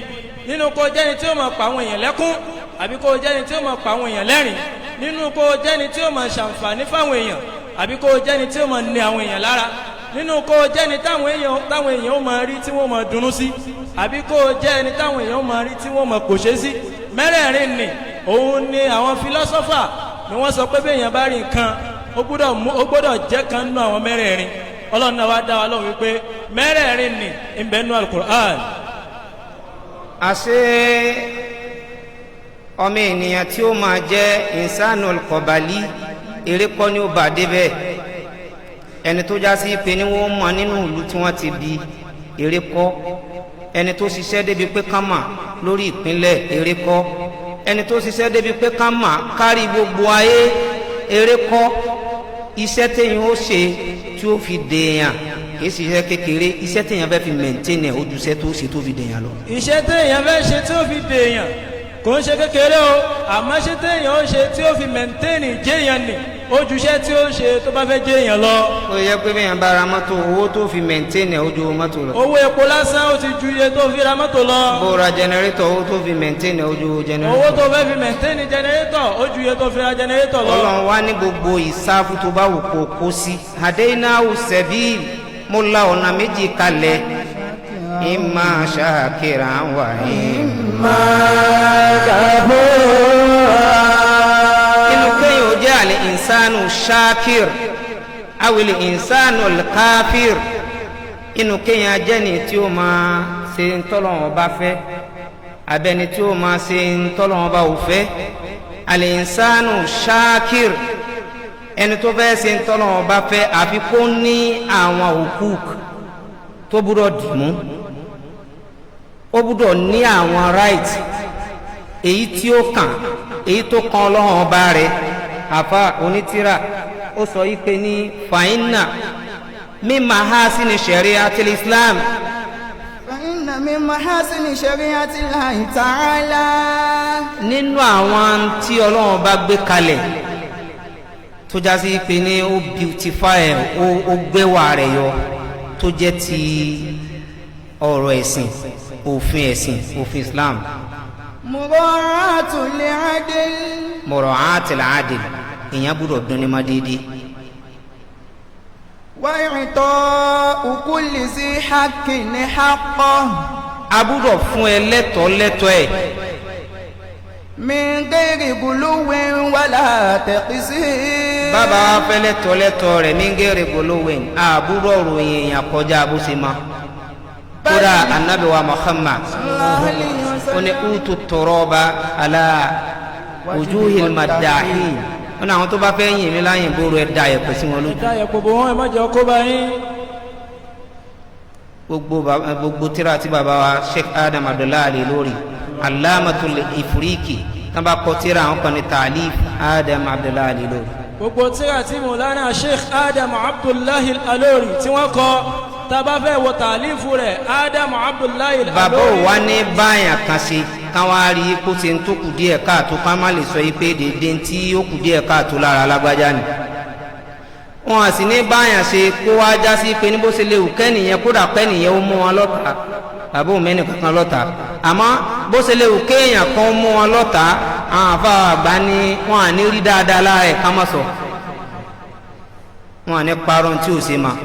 nínú kó jẹ́ ni tí ó máa pa àwọn èèyàn lẹ́kún àbí kó jẹ́ ni tí ó máa pa àwọn èèyàn lẹ́rìn nínú kó jẹ́ni tí ó máa ṣàǹfààní fáwọn èèyàn àbí kó jẹ́ni tí ó máa ní àwọn èèyàn lára nínú kó jẹ́ni táwọn èèyàn ó máa rí tí wọ́n máa dunnú sí àbí kó jẹ́ni táwọn èèyàn ó máa rí tí wọ́n máa pòṣé sí mẹ́rẹ̀ẹ̀rin ni òun ni àwọn fílọ́sọ́fà ni wọ́n sọ pé béèyàn bá rí nǹkan ó gbọ́dọ̀ jẹ́ kan nínú àwọn mẹ́rẹ̀ẹ̀rin ọlọ́run náà wá dá wa lóhùn wípé mẹ́rẹ̀ẹ̀rin ni ń bẹ nínú Al-Qur'an. àṣé ọmọ ènìyàn tí ó máa jẹ́ insanul qabali eré kọ́ ni ó bà débẹ̀ ẹni tó já sí pé ní wọ́n mọ̀ nínú ìlú tí wọ́n ti bí eré kọ́ ẹni tó ṣiṣẹ́ débi pé ká mà lórí ìpínlẹ̀ eré kọ́ ẹni tó ṣiṣẹ́ débi pé ká mà kárí gbogbo ayé eré kọ́ iṣẹ́ téèyàn ó ṣe tí ó fi dèèyàn kìí ṣiṣẹ́ kékeré iṣẹ́ téèyàn fẹ́ fi mẹ̀ntẹ́nẹ̀ ojúṣe tó ṣe tó fi dèèyàn lọ. iṣẹ́ téèyàn fẹ́ ṣe tí ó fi dèèyàn kò ń ṣe kékeré o àmọ́ ṣe téèyàn ó ṣe tí ó fi mẹ̀ntẹ́nì jéèyàn nì ojúṣe tí ó ṣe tó bá fẹ́ jéèyàn lọ. ó yẹ pé bẹ́ẹ̀ bá ra mọ́tò owó tó fi mẹ̀ntẹ́nì ojú mọ́tò lọ. owó epo lásán ó ti ju iye tó fi ra mọ́tò lọ. bó ra jẹnẹrétọ̀ owó tó fi mẹ̀ntẹ́nì ojú jẹnẹrétọ̀. owó tó fẹ́ fi mẹ̀ntẹ́nì jẹnẹrétọ̀ ó ju iye tó fi ra jẹnẹrétọ̀ lọ. ọlọ́run wá ní gbogbo ìsáfù tó bá wù kó kó sí hadaynahu sabil mo la ọ̀nà méjì kalẹ̀ imma shakiran wa imma kafura. inú kéèyàn ó jẹ́ àlè insanu shakir awìlì insanu kafir inú kéèyàn jẹ́ni tí ó máa ṣe ń tọ́lọ́run bá fẹ́ abẹ́ni tí ó máa ṣe ń tọ́lọ́run bá ò fẹ́ àlè insanu shakir ẹni tó fẹ́ ṣe ń tọ́lọ́run bá fẹ́ àfi kó ní àwọn hukuk tó gbọ́dọ̀ dìmú ó gbọ́dọ̀ ní àwọn right èyí tí ó kàn èyí tó kan ọlọ́run ọba rẹ̀ àfa onítìrà ó sọ yìí pé ní fàáyínà mímà hásínì shari'atil Islam. fàáyínà mímà hásínì shari'atil ta'ala. nínú àwọn tí ọlọ́run ọba gbé kalẹ̀ tó já sí pé ní ó beautify ó gbéwà rẹ̀ yọ tó jẹ́ ti ọ̀rọ̀ ẹ̀sìn òfin Islam. mura'atul adl. mura'atul adl èèyàn gbọ́dọ̀ dún ní má déédéé. wa i'ta'u kulli zi haqqin haqqahu. a gbọ́dọ̀ fún ẹ lẹ́tọ̀ọ́ ẹ̀. min ghairi guluwin wala taqsir. bàbá wa fẹ́ lẹ́tọ̀ọ́ rẹ̀ min ghairi guluwin àbúrò ròyìn èèyàn kọjá bó ṣe máa. kódà anabi wa Muhammad ó ní utu tọrọba ala wujuhil maddahin ó ní àwọn tó bá fẹ́ yìn mí láyìn bóró ẹ̀ da ẹ̀pẹ̀ sí wọn lójú. da ẹ̀pẹ̀ bò wọ́n ẹ̀ má jẹ́ ọkọ́ bá yín. gbogbo tíra tí baba wa Sheikh Adam Abdullahi lórí alamatul ifriki tán bá kọ tíra àwọn kan ní taalif Adam Abdullahi lórí. gbogbo tíra tí Mawlana Sheikh Adam Abdullahi Alori tí wọ́n kọ tàbá fẹ́ wọ tàlífù rẹ̀ Adam Abdullahi Alori. bàbá ò wá ní báyà kan ṣe káwọn á rí kó ṣe ń tó kù díẹ̀ káàtó ká má lè sọ pé dédé tí ó kù díẹ̀ káàtó lára alágbájá ni. wọn à sì ní báyà ṣe kó wá já sí pé ní bó ṣe léwu kẹ́nìyẹn kódà kẹ́nìyẹn ó mú wọn lọ́tà bàbá ò mẹ́ni kankan lọ́tà àmọ́ bó ṣe léwu kéèyàn kan mú wọn lọ́tà àwọn àfa àgbà ni wọn à ní rí dáadáa lára ẹ̀ ká má sọ wọn à ní parọ́ tí ò ṣe máa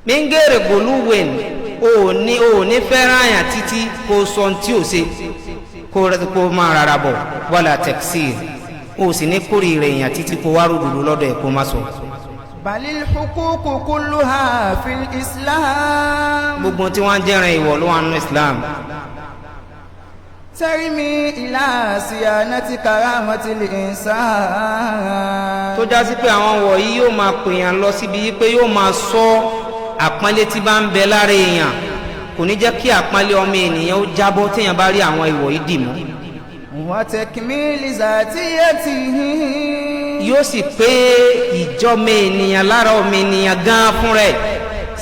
mingere goluwen o ní fẹ́ràn àyàn títí kó sọ tí ò ṣe kó máa rárá bọ̀ wala taksir o sì ní kórìíra èèyàn títí kó wá rúdùrú lọ́dọ̀ ẹ̀ kó má sọ. balil huququ kulluha fil Islam. gbogbo tí wọ́n jẹ́ràn ìwọ̀ ló wà nínú Islam. tarimi ila siyanati karamatil insan. tó já sí pé àwọn wọ̀nyí yóò máa pèèyàn lọ síbi pé yóò máa sọ àpọ́nlé tí bá ń bẹ lára èèyàn kò ní jẹ́ kí àpọ́nlé ọmọ ènìyàn ó jábọ́ téèyàn bá rí àwọn ìwọ̀ yìí dì mú. wa takmili zatiyatihi. yóò sì pé ìjọ́mọ ènìyàn lára ọmọ ènìyàn gan fún rẹ̀.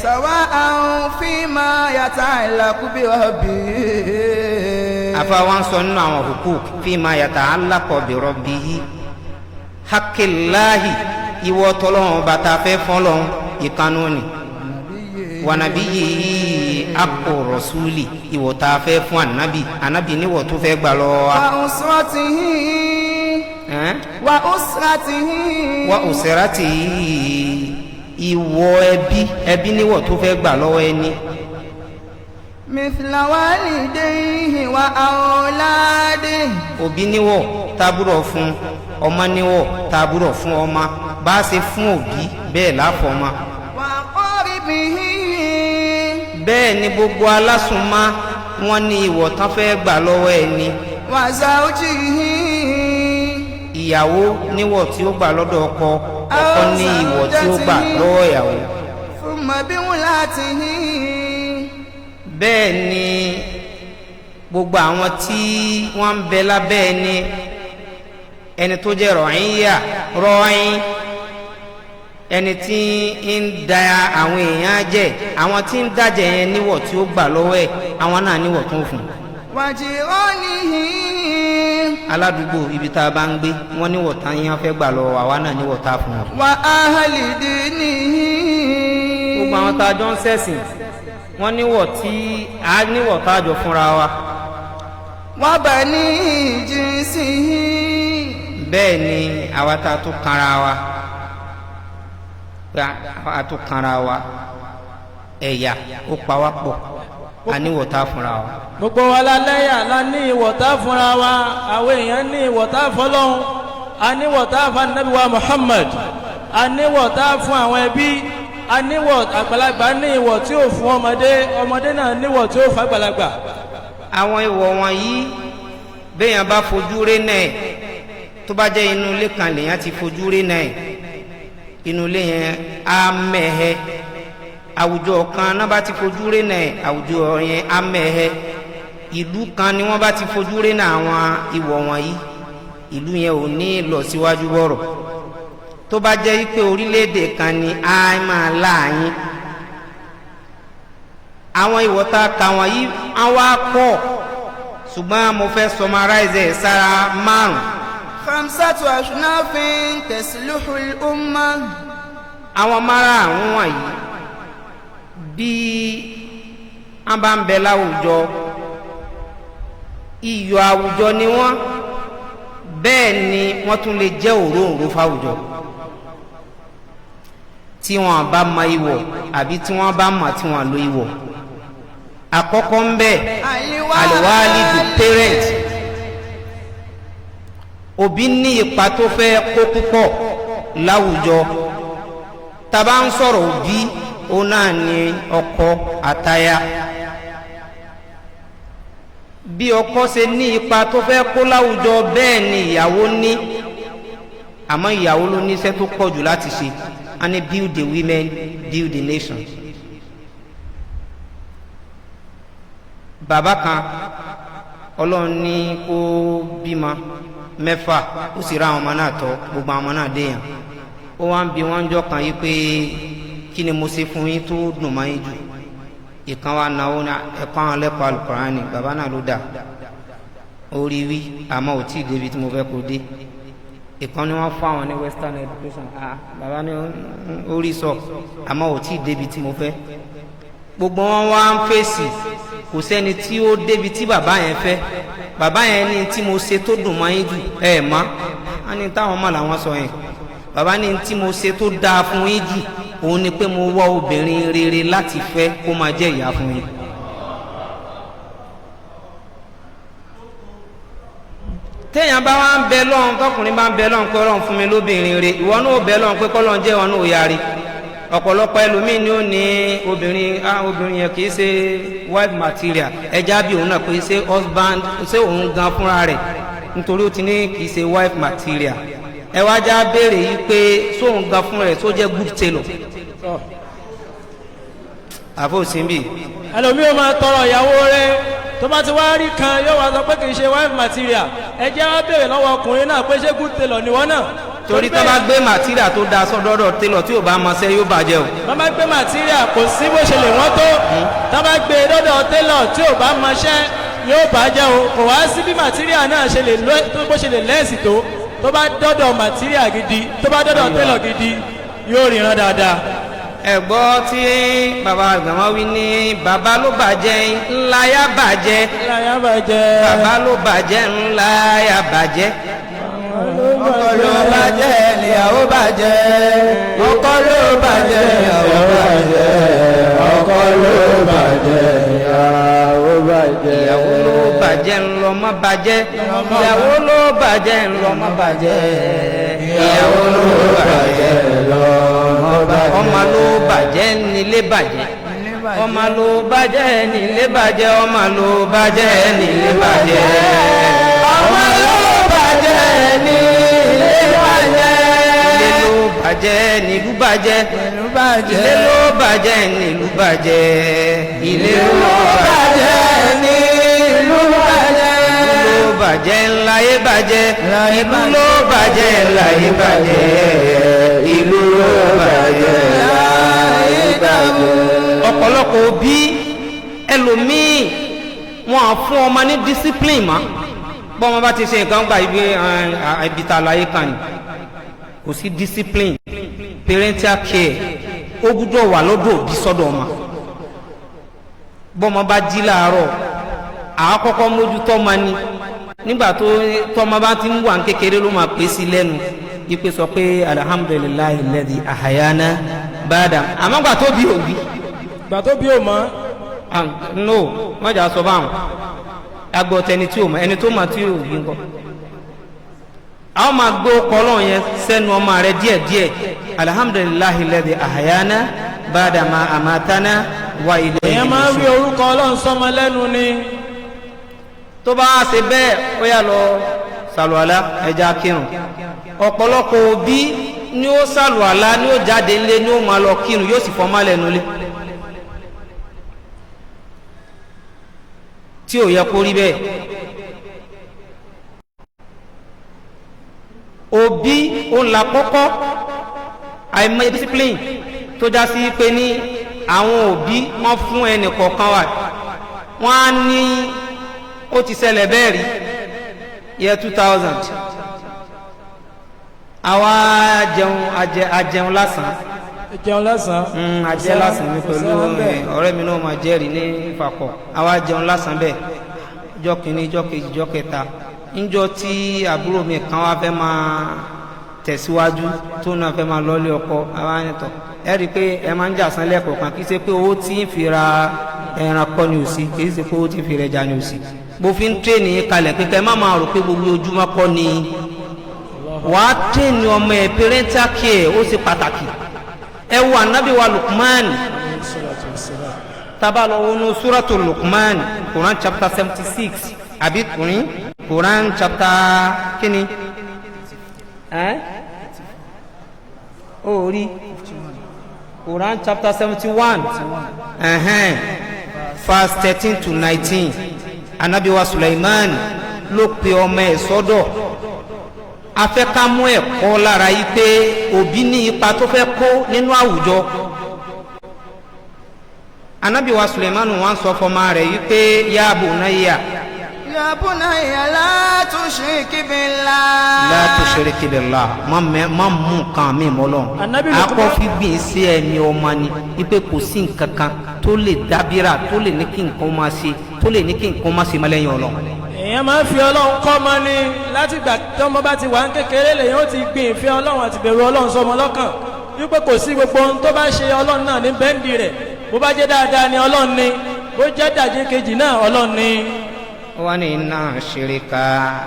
sawa'an fima yata'allaqu bi rabbihi. afa wọn sọ nínú àwọn hukuk fima yata'allaqu bi rabbihi hakkillahi ìwọ tọ́lọ́run bàtà fẹ́ fọ́lọ́run ìkànnì ni wanabi yìí akọ rasuli ìwọ tá a fẹ́ fún anabi níwọ tó fẹ́ gbà lọ wa. uswatihi wa usratihi wa usratihi ìwọ ẹbí níwọ̀ tó fẹ́ gbà lọ́wọ́ ẹni. mithla walidayhi wa awladihi òbí níwọ̀ tábúrò fún ọmọ níwọ̀ tábúrò fún ọmọ bá ṣe fún òbí bẹ́ẹ̀ láfọ̀ọ́mọ. wa qaribihi bẹ́ẹ̀ ni gbogbo alásùnmọ́ wọn ní ìwọ̀ tán fẹ́ gbà lọ́wọ́ ẹni. wa zawjihi ìyàwó níwọ̀ tí ó gbà lọ́dọ̀ ọkọ ní ìwọ̀ tí ó gbà lọ́wọ́ ìyàwó. thumma biwulatihi bẹ́ẹ̀ ni gbogbo àwọn tí wọ́n ń bẹ lábẹ́ ẹni tó jẹ́ rọ̀yìn ẹni tí ń da àwọn èèyàn jẹ àwọn tí ń dájẹ yẹn níwọ̀ tí ó gbà lọ́wọ́ ẹ̀ àwọn náà níwọ̀ tó ń fún. wa jiranihi aládùúgbò ibi tá a bá ń gbé wọ́n níwọ̀ tá yẹn fẹ́ gbà lọ́wọ́ àwa náà níwọ̀ tá a fún wọn. wa ahli dinihi gbogbo àwọn tá a jọ ń ṣẹ̀sìn wọ́n níwọ̀ tí a níwọ̀ tá a jọ fúnra wa. wa bani jinsihi bẹ́ẹ̀ ni àwa tá a tún kanra wa ẹ̀yà ó pa wá pọ̀ a níwọ̀ tá a fúnra wa. gbogbo wa la lẹ́yà la ní ìwọ̀ tá a fúnra wa àwọn èèyàn ní ìwọ̀ tá a fọlọ́hún a níwọ̀ tá a fa Ànábì wa Muhammad a níwọ̀ tá a fún àwọn ẹbí a níwọ̀ àgbàlagbà ní ìwọ̀ tí ó fún ọmọdé náà níwọ̀ tí ó fún àgbàlagbà. àwọn ìwọ̀ wọ̀nyí béèyàn bá fojú rí náà tó bá jẹ́ inú ilé kan lèyàn ti fojú rí náà inú ilé yẹn á mẹ́hẹ́ àwùjọ kan náà bá ti fojú rí náà àwùjọ yẹn á mẹ́hẹ́ ìlú kan ni wọ́n bá ti fojú rí náà àwọn ìwọ̀ wọ̀nyí ìlú yẹn ò ní lọ síwájú bọ̀rọ̀ tó bá jẹ́ pé orílẹ̀-èdè kan ni a máa láàyín àwọn ìwọ̀ tá a kà wọ̀nyí á wá pọ̀ ṣùgbọ́n mo fẹ́ summarize ẹ̀ sára márùn. khamsatu ashnafin tasluhul umma àwọn márààrún wọ̀nyí bí wọ́n bá ń bẹ láwùjọ iyọ̀ àwùjọ ni wọ́n bẹ́ẹ̀ ni wọ́n tún lè jẹ́ òróǹro fáwùjọ tí wọ́n bá mọ ìwọ̀ àbí tí wọ́n bá mọ̀ tí wọ́n lo ìwọ̀. àkọ́kọ́ ń bẹ àlùwálìdù parent òbí ní ipa tó fẹ́ kó púpọ̀ láwùjọ tá bá ń sọ̀rọ̀ òbí òun náà ní ọkọ àtaya bí ọkọ ṣe ní ipa tó fẹ́ kó láwùjọ bẹ́ẹ̀ ni ìyàwó ní àmọ́ ìyàwó ló ní iṣẹ́ tó pọ̀ jù láti ṣe a ní build the women build the nation. bàbá kan ọlọ́run ní kó bímọ mẹ́fà ó sì ra àwọn ọmọ náà tọ́ gbogbo àwọn ọmọ náà déyàn ó wá ń bi wọ́n jọ kan yí pé kí ni mo ṣe fún yín tó dùn mọ́ yín jù ìkan wa náwó ẹ̀kọ́ àwọn lẹ́kọ̀ọ́ Al-Qur'ani bàbá náà ló dà orí wí àmọ́ ò tí ì débi tí mo fẹ́ kó dé ìkan ni wọ́n fún àwọn ní western education bàbá ní orí sọ àmọ́ ò tí ì débi tí mo fẹ́ gbogbo wọn wá ń fèsì kò sẹ́ni tí ó débi tí bàbá yẹn fẹ́ bàbá yẹn ní tí mo ṣe tó dùn mọ́ yín jù ẹ̀ mọ́ á ní táwọn mọ̀ làwọn sọ yẹn bàbá ní tí mo ṣe tó dáa fún yín jù òun ni pé mo wá obìnrin rere láti fẹ́ kó máa jẹ́ ìyá fún yín. téèyàn bá wá ń bẹ lọ́hùn tọkùnrin bá ń bẹ lọ́hùn pé Ọlọ́run fún mi lóbìnrin rere ìwọ náà ó bẹ lọ́hùn pé kọ́lọ́hùn jẹ́ wọn náà ó yarí ọ̀pọ̀lọpọ̀ ẹlòmíín ni ó ní obìnrin yẹn kì í ṣe wife material ẹja bí òun náà kì í ṣe husband ṣé òun gan fúnra rẹ̀ nítorí ó ti ní kì í ṣe wife material ẹ wá já béèrè yìí pé sóun gan fúnra rẹ̀ tó jẹ́ good tailor àfọ̀sínbì. ẹlòmíín máa tọrọ ìyàwó rẹ̀ tó bá ti wá rí kan yóò wá sọ pé kì í ṣe wife material ẹ jẹ́ wá béèrè lọ́wọ́ ọkùnrin náà pé ṣé good tailor ni wọ́n náà. torí tó bá gbé material tó da sọ́dọ̀ tailor tí ò bá mọ ṣẹ́ yóò bàjẹ́ o. tó bá gbé material kò sí bó ṣe lè wọ́n tó tó bá gbé lọ́dọ̀ tailor tí ò bá mọ ṣẹ́ yóò bàjẹ́ o kò wá sí bí material náà ṣe lè bó ṣe lè lẹ́ẹ̀sì tó bá dọ́dọ̀ material gidi tó bá dọ́dọ̀ tailor gidi yóò ríran dáadáa. ẹ̀gbọ́ tí bàbá àgbàmọ́ wí ní bàbá ló bàjẹ́ ńlá yá bàjẹ́ bàbá ló bàjẹ́ ńlá yá bàjẹ́ ọkọ ló bàjẹ́ ìyàwó bàjẹ́ ọkọ ló bàjẹ́ ìyàwó bàjẹ́ ọkọ ló bàjẹ́ ìyàwó bàjẹ́ ìyàwó ló bàjẹ́ ńlọ má bàjẹ́ ìyàwó ló bàjẹ́ ńlọ má bàjẹ́ ìyàwó ló bàjẹ́ ńlọ má bàjẹ́ ọmọ ló bàjẹ́ nílé bàjẹ́ ọmọ ló bàjẹ́ nílé bàjẹ́ ọmọ ló bàjẹ́ nílé bàjẹ́ ọmọ ló bàjẹ́ nílé bàjẹ́ ilé ló bàjẹ́ nílùú bàjẹ́ ilé ló bàjẹ́ nílùú bàjẹ́ ilé ló bàjẹ́ nílùú bàjẹ́ ìlú ló bàjẹ́ ńláyé bàjẹ́ ìlú ló bàjẹ́ ńláyé bàjẹ́ ìlú ló bàjẹ́ ńláyé bàjẹ́. ọ̀pọ̀lọpọ̀ òbí ẹlòmíì wọn à fún ọmọ ní discipline mọ́ bọ́ ọmọ bá ti ṣe nǹkan gba ibi tá a láyé kan ni kò sí discipline parental care ó gbúdọ̀ wà lọ́dọ̀ òbí sọ́dọ̀ ọmọ bọ́ ọmọ bá jí láàárọ̀ àkọ́kọ́ mójútó ọmọ ni nígbà tó tọ́mọ bá ti ń wà ní kékeré ló máa pè sí lẹ́nu ipe sọ pé alhamdulillahi alladhi ahayana bada àmọ́ gbà tó bí òbí gbà tó bí ò mọ́. no wọ́n jà sọ báwọn agbọ̀tẹ̀ ẹni tí ò mọ̀ ẹni tó mọ̀ tí ò bí nǹkan àwọn máa gbé ọkọ̀ọ́lọ́ yẹn sẹ́nu ọmọ rẹ díẹ̀díẹ̀ alhamdulillahi alladhi ahayana bada ma amatana wa ilayhi èèyàn máa ń rí orúkọ ọlọ́run sọmọ lẹ́nu ni. tó bá ṣe bẹ́ẹ̀ ó yà lọ sàlùwàlá ẹja kírun ọ̀pọ̀lọpọ̀ òbí ni ó sàlùwàlá ni ó jáde ńlé ni ó máa lọ kírun yóò sì fọmọ́ lẹ́nu lé tí ò yẹ kó rí bẹ́ẹ̀ òbí ó là kọ́kọ́ àìmọye discipline tó já sí pé ní àwọn òbí wọ́n fún ẹnì kọ̀ọ̀kan wà wọ́n á ní ó ti ṣẹlẹ̀ bẹ́ẹ̀ rí year 2000 àwa ajẹun lásán jẹun lásán. ajẹ́ lásán mi pẹ̀lú ọ̀rẹ́ mi náà máa jẹ́rìí ní ìfàkọ̀ àwa jẹun lásán bẹ́ẹ̀ ọjọ́ kìíní ọjọ́ kejì ọjọ́ kẹta níjọ́ tí àbúrò mi kan wá fẹ́ máa tẹ̀síwájú tó náà fẹ́ máa lọ́lé ọkọ àwa nìtọ̀ ẹ rí i pé ẹ máa ń jà sán lẹ́ẹ̀kọ̀ọ́ kan kì í ṣe pé owó tí ń fi ra ẹran kọ́ ni ò sí kì í ṣe pé owó tí ń fi rẹ̀ jà ni ò sí bó fi ń tréènì kalẹ̀ pé kẹ́ má máa rò pé gbogbo ojúmọ́ kọ́ ni wàá tréènì ọmọ ẹ̀ parental care ó ṣe pàtàkì ẹ wo anabi wa Luqman taba lọ wọnú suratu Luqman Quran chapter 76 àbí Quran chapter kini orí Quran chapter 71 verse 13 to 19 anabi wa Sulaiman ló pe ọmọ ẹ̀ sọ́dọ̀ afẹ́ ká mú ẹ̀kọ́ lára yìí pé òbí ní ipa tó fẹ́ kó nínú àwùjọ anabi wa Suleimanu wọn sọ fọmọ rẹ̀ yìí pé ya bunayya ya bunayya la tushrik billah la tushrik billah má mú nǹkan mi mọ́lọ́ akọ́ fi gbìn sí ẹ̀mí ọmọ ni wípé kò sí nǹkan kan tó lè dábìrà tó lè ní kí nǹkan má ṣe tó lè ní kí nǹkan má ṣe mọ́lẹ́yìn Ọlọ́run èèyàn máa ń fi ọlọ́run kọ́ ọmọ ni láti gbà tọ́mọ bá ti wà ń kékeré lèyìn ó ti gbìn ìfẹ́ ọlọ́run àti bẹ̀rù ọlọ́run sọmọ lọ́kàn wípé kò sí gbogbo ohun tó bá ṣe ọlọ́run náà ní bẹ́ńdì rẹ̀ bó bá jẹ́ dáadáa ni ọlọ́run ni bó jẹ́ dàjẹ́ kejì náà ọlọ́run ni. wọ́n ní iná ṣeréka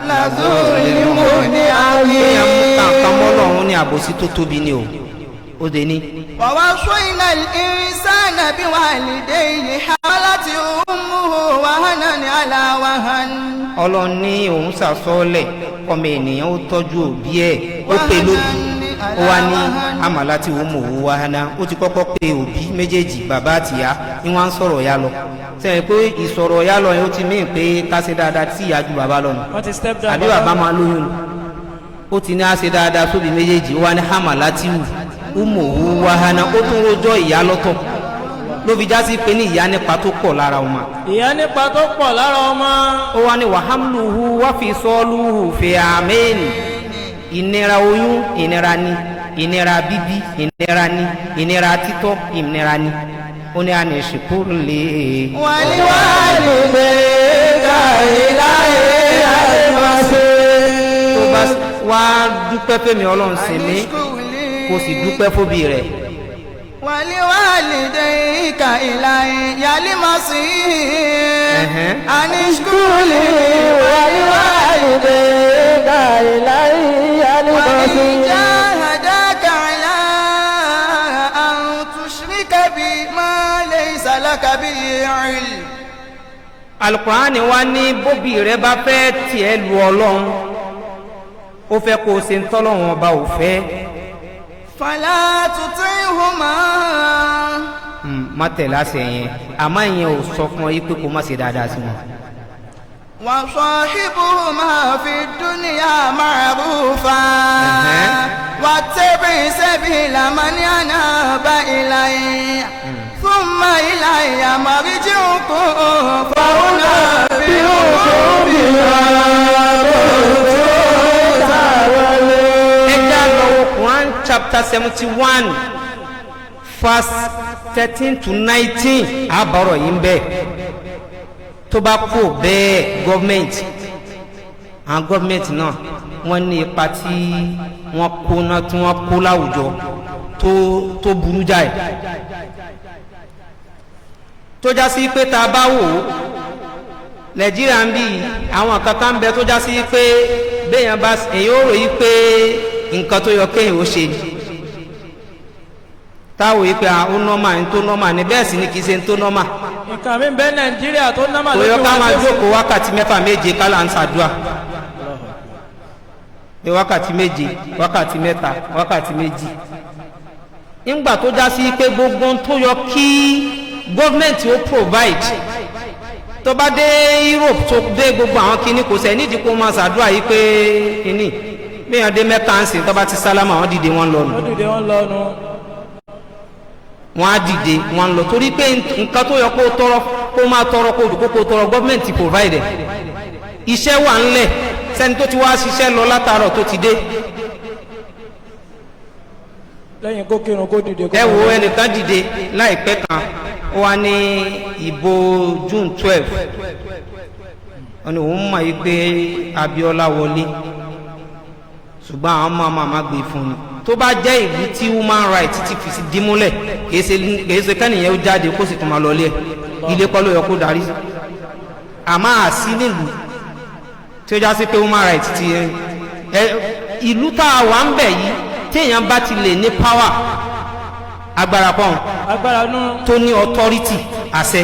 lazolimu ní àwìn. kéèyàn mú kàǹkàn mọ́lọ́run ní àbòsí tó tóbi ni o ó dé ní. wa waṣṣayna al-insana biwalidayhi hamalati ummuhu wahanan ala wahan. ọlọ́run ní òun ṣàsọ́ọ́lẹ̀ ọmọ ènìyàn ó tọ́jú òbí ẹ̀ ó pè lóbi ó wá ní hamalati ummuhu wahana ó ti kọ́kọ́ pé òbí méjèèjì bàbá àtìyá ni wọ́n á ń sọ̀rọ̀ ya lọ sẹ́yìn pé ìsọ̀rọ̀ ya lọ yẹn ó ti mí pé ká ṣe dáadáa tí ìyá ju bàbá lọ nù àbí bàbá máa lóyún nù ó ti ní á ṣe dáadáa sóbi méjèèjì ó wá ní hamalati ummuhu wahana ó tún rojọ́ ìyá lọ́tọ̀ ló fi já sí pé ní ìyá nípa tó pọ̀ lára ọmọ. ìyá nípa tó pọ̀ lára ọmọ. ó wá ní wàhámlùhù wá fi sọ́ọ́lùhù fi àmẹ́ẹ̀nì ìnira oyún ìnira ni ìnira bíbí ìnira ni ìnira títọ́ ìnira ni ó ní àná ìṣìkúrú lè. wàlíwàlì lè ka ìláyé àìmọ̀ṣe. tó bá wá dúpẹ́ fẹ́mi ọlọ́run sí mi kò sì dúpẹ́ fóbi rẹ̀. ولوالديك إلي المصير أن اشكر لي ولوالديك إلي المصير وإن جاهداك على أن تشرك بي ما ليس لك به علم. Al-Qur'ani wa ní bóbi rẹ̀ bá fẹ́ tiẹ̀ lu ọlọ́run ó fẹ́ kó o ṣe ń tọ́lọ́run ọba ò fẹ́. فلا تطعهما. má tẹ̀lé àṣẹ yẹn àmọ́ ìyẹn ò sọ fún ọ yìí pé kó má ṣe dáadáa sí wọn. وصاحبهما في الدنيا معروفا واتبع سبيل من أناب إلي ثم إلي مرجعكم فأنبئكم بما Quran chapter 71 verse 13 to 19 àbọ̀rọ̀ yìí ń bẹ tó bá kó bẹ́ẹ̀ gọ́ọ̀mẹ̀ntì àwọn gọ́ọ̀mẹ̀ntì náà wọ́n ní ipa tí wọ́n kó náà tí wọ́n kó láwùjọ tó burú jáì tó já sí pé tá a bá wò ó Nàìjíríà ń bí àwọn kankan ń bẹ tó já sí pé béèyàn bá èyàn ó ròyìn pé nǹkan tó yọ kéèyàn ó ṣe ni táwọn yìí pé ó nọ́mà ní tó nọ́mà ní bẹ́ẹ̀ sì ni kì í ṣe ní tó nọ́mà. nǹkan mi bẹ Nàìjíríà tó nọ́mà lójú wa. kò yọ ká máa jókòó wákàtí mẹ́fà méje kálá ń ṣàdúrà ní wákàtí méje wákàtí mẹ́ta wákàtí méjì. nígbà tó já sí pé gbogbo tó yọ kí gọ́ọ̀mẹ̀ntì ó provide tó bá dé Europe tó dé gbogbo àwọn kinní kò sẹ́ nídìí kó máa ṣàdúrà yìí pé kinní bíyàn dé Mẹ́kà ń sìn tó bá ti sálámà wọ́n dìde wọ́n lọ́nu. wọ́n á dìde wọ́n lọ torí pé nǹkan tó yọ kó tọrọ kó máa tọrọ kó dùkó kó tọrọ gọ́ọ̀mẹ̀ntì provide iṣẹ́ wà ńlẹ̀ sẹ́ni tó ti wá ṣiṣẹ́ lọ látàárọ̀ tó ti dé. lẹ́yìn kó kírun kó dìde. ẹ wo ẹnìkan dìde láìpẹ́ kan ó wá ní ìbò June 12 wọ́n ní òun mọ̀ yìí pé Abíọ́lá wọlé ṣùgbọ́n àwọn máa gbé fún ni tó bá jẹ́ ìlú tí human rights ti fi sí dímúlẹ̀ kìí ṣe kẹ́nìyàn ó jáde kó sì tún máa lọlé ẹ̀ ilé kọ́ ló yẹ kó darí àmọ́ àsí nílùú tí ó já sí pé human rights ti ìlú tá a wà ń bẹ̀ yìí téèyàn bá ti lè ní power agbára pọ́n tó ní authority àṣẹ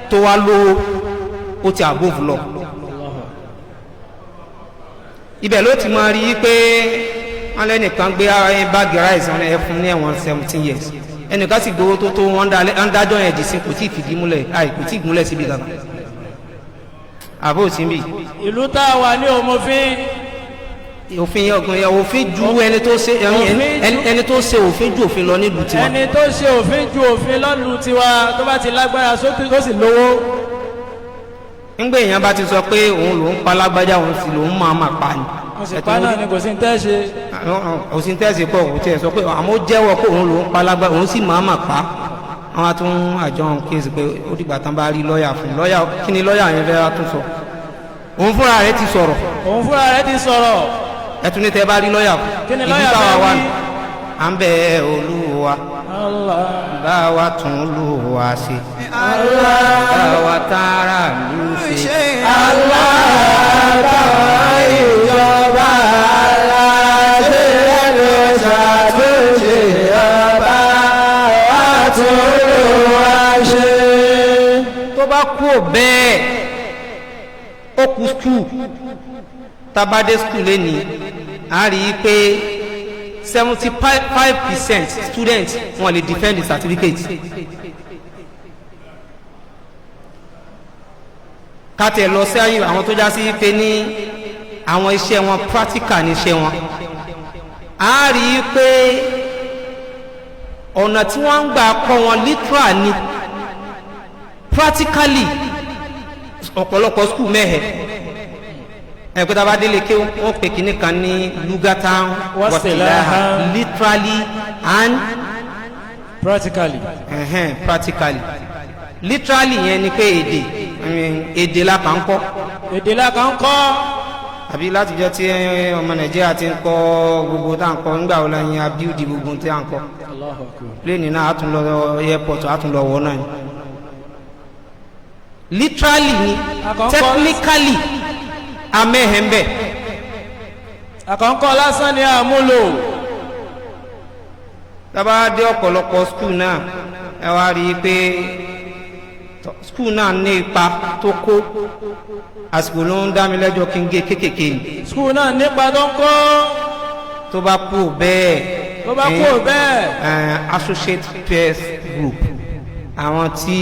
tó wá lówó ó ti above law ibẹ̀ ló ti máa rí i pé wọ́n lẹ́nìkan gbé báàgì ráìsì wọn ẹ fún ní ẹ̀wọ̀n 17 years ẹnìkan sì gbowó tó wọ́n dájọ́ yẹn jì sí kò tí ì fìdí múlẹ̀ kò tí ì gúnlẹ̀ síbi gàgà àbó sí bí. ìlú tá a wà ní òfin òfin ju ẹni tó ṣe òfin ju òfin lọ nílùú tiwa. ẹni tó ṣe òfin ju òfin lọ́lùú tiwa tó bá ti lágbára sókè tó sì lówó. ńgbé èèyàn bá ti sọ pé òun lòún pa lágbájá òun sì lòún máa pa ni. òsìpá náà ni kò sí tẹ́ ṣe. òsì tẹ́sí pọ̀ òun tiẹ̀ sọ pé àmọ́ jẹ́wọ́ pé òun lòún pa lágbájá òun sì máa pa. àwọn atún àjọ kéésì pé ó dìgbà tán bá rí lọ́ọ̀yà fún lọ́ọ̀yà kí ni lọ́ọ̀yà yẹn fẹ́ tún sọ. òun fúnra rẹ̀ ti sọ̀rọ̀. ẹtún ní tẹ́ bá rí lọ́ọ̀yà fún. kí ni lọ́ọ̀yà fẹ́ wí. à ń bẹ Olúwa bá wa tún Olúwa ṣe bá wa tààrà lù ṣe bá ìjọba aláṣẹ ló ṣàtúnṣe ọba àtúnlùwà ṣe. tó bá kú ò bẹ́ẹ̀ ó kú skul tabade skul lẹ́ni a rí i pé 75% students wọn lè defend the certificate. kátẹ lọ sí ayé àwọn tó já sí pé ní àwọn iṣẹ́ wọn practical ní iṣẹ́ wọn a rí i pé ọ̀nà tí wọ́n ń gbà kọ́ wọn literal ni practically ọ̀pọ̀lọpọ̀ skul mẹ́hẹ̀ ẹ̀kọ́ tá a bá délé kí wọ́n pè kíní kan ní lugatan wasilaha literally and practically. Practically literally yẹn ni pé èdè la kàn kọ́. èdè la kàn kọ́. àbí látijọ́ tí ọmọ nàìjíríà ti ń kọ́ gbogbo tá à ń kọ́ nígbà wo lẹ́yìn abíúdi gbogbo tí à ń kọ́ pléènì náà á tún lọ airport á tún lọ wọ́ náà ni literally ni technically amẹ́hẹ̀mbẹ̀ àkọ́kọ́ lásán ni àmúlò. tábà dé ọ̀pọ̀lọpọ̀ skul náà ẹ wá rí i pé skul náà ní ipa tó kó àsìkò ló ń dá mi lẹ́jọ́ kí n gé kéékèèké ni. skul náà nípa tó ń kó. tó bá kú bẹ́ẹ̀. tó bá kú bẹ́ẹ̀. associate peers group àwọn tí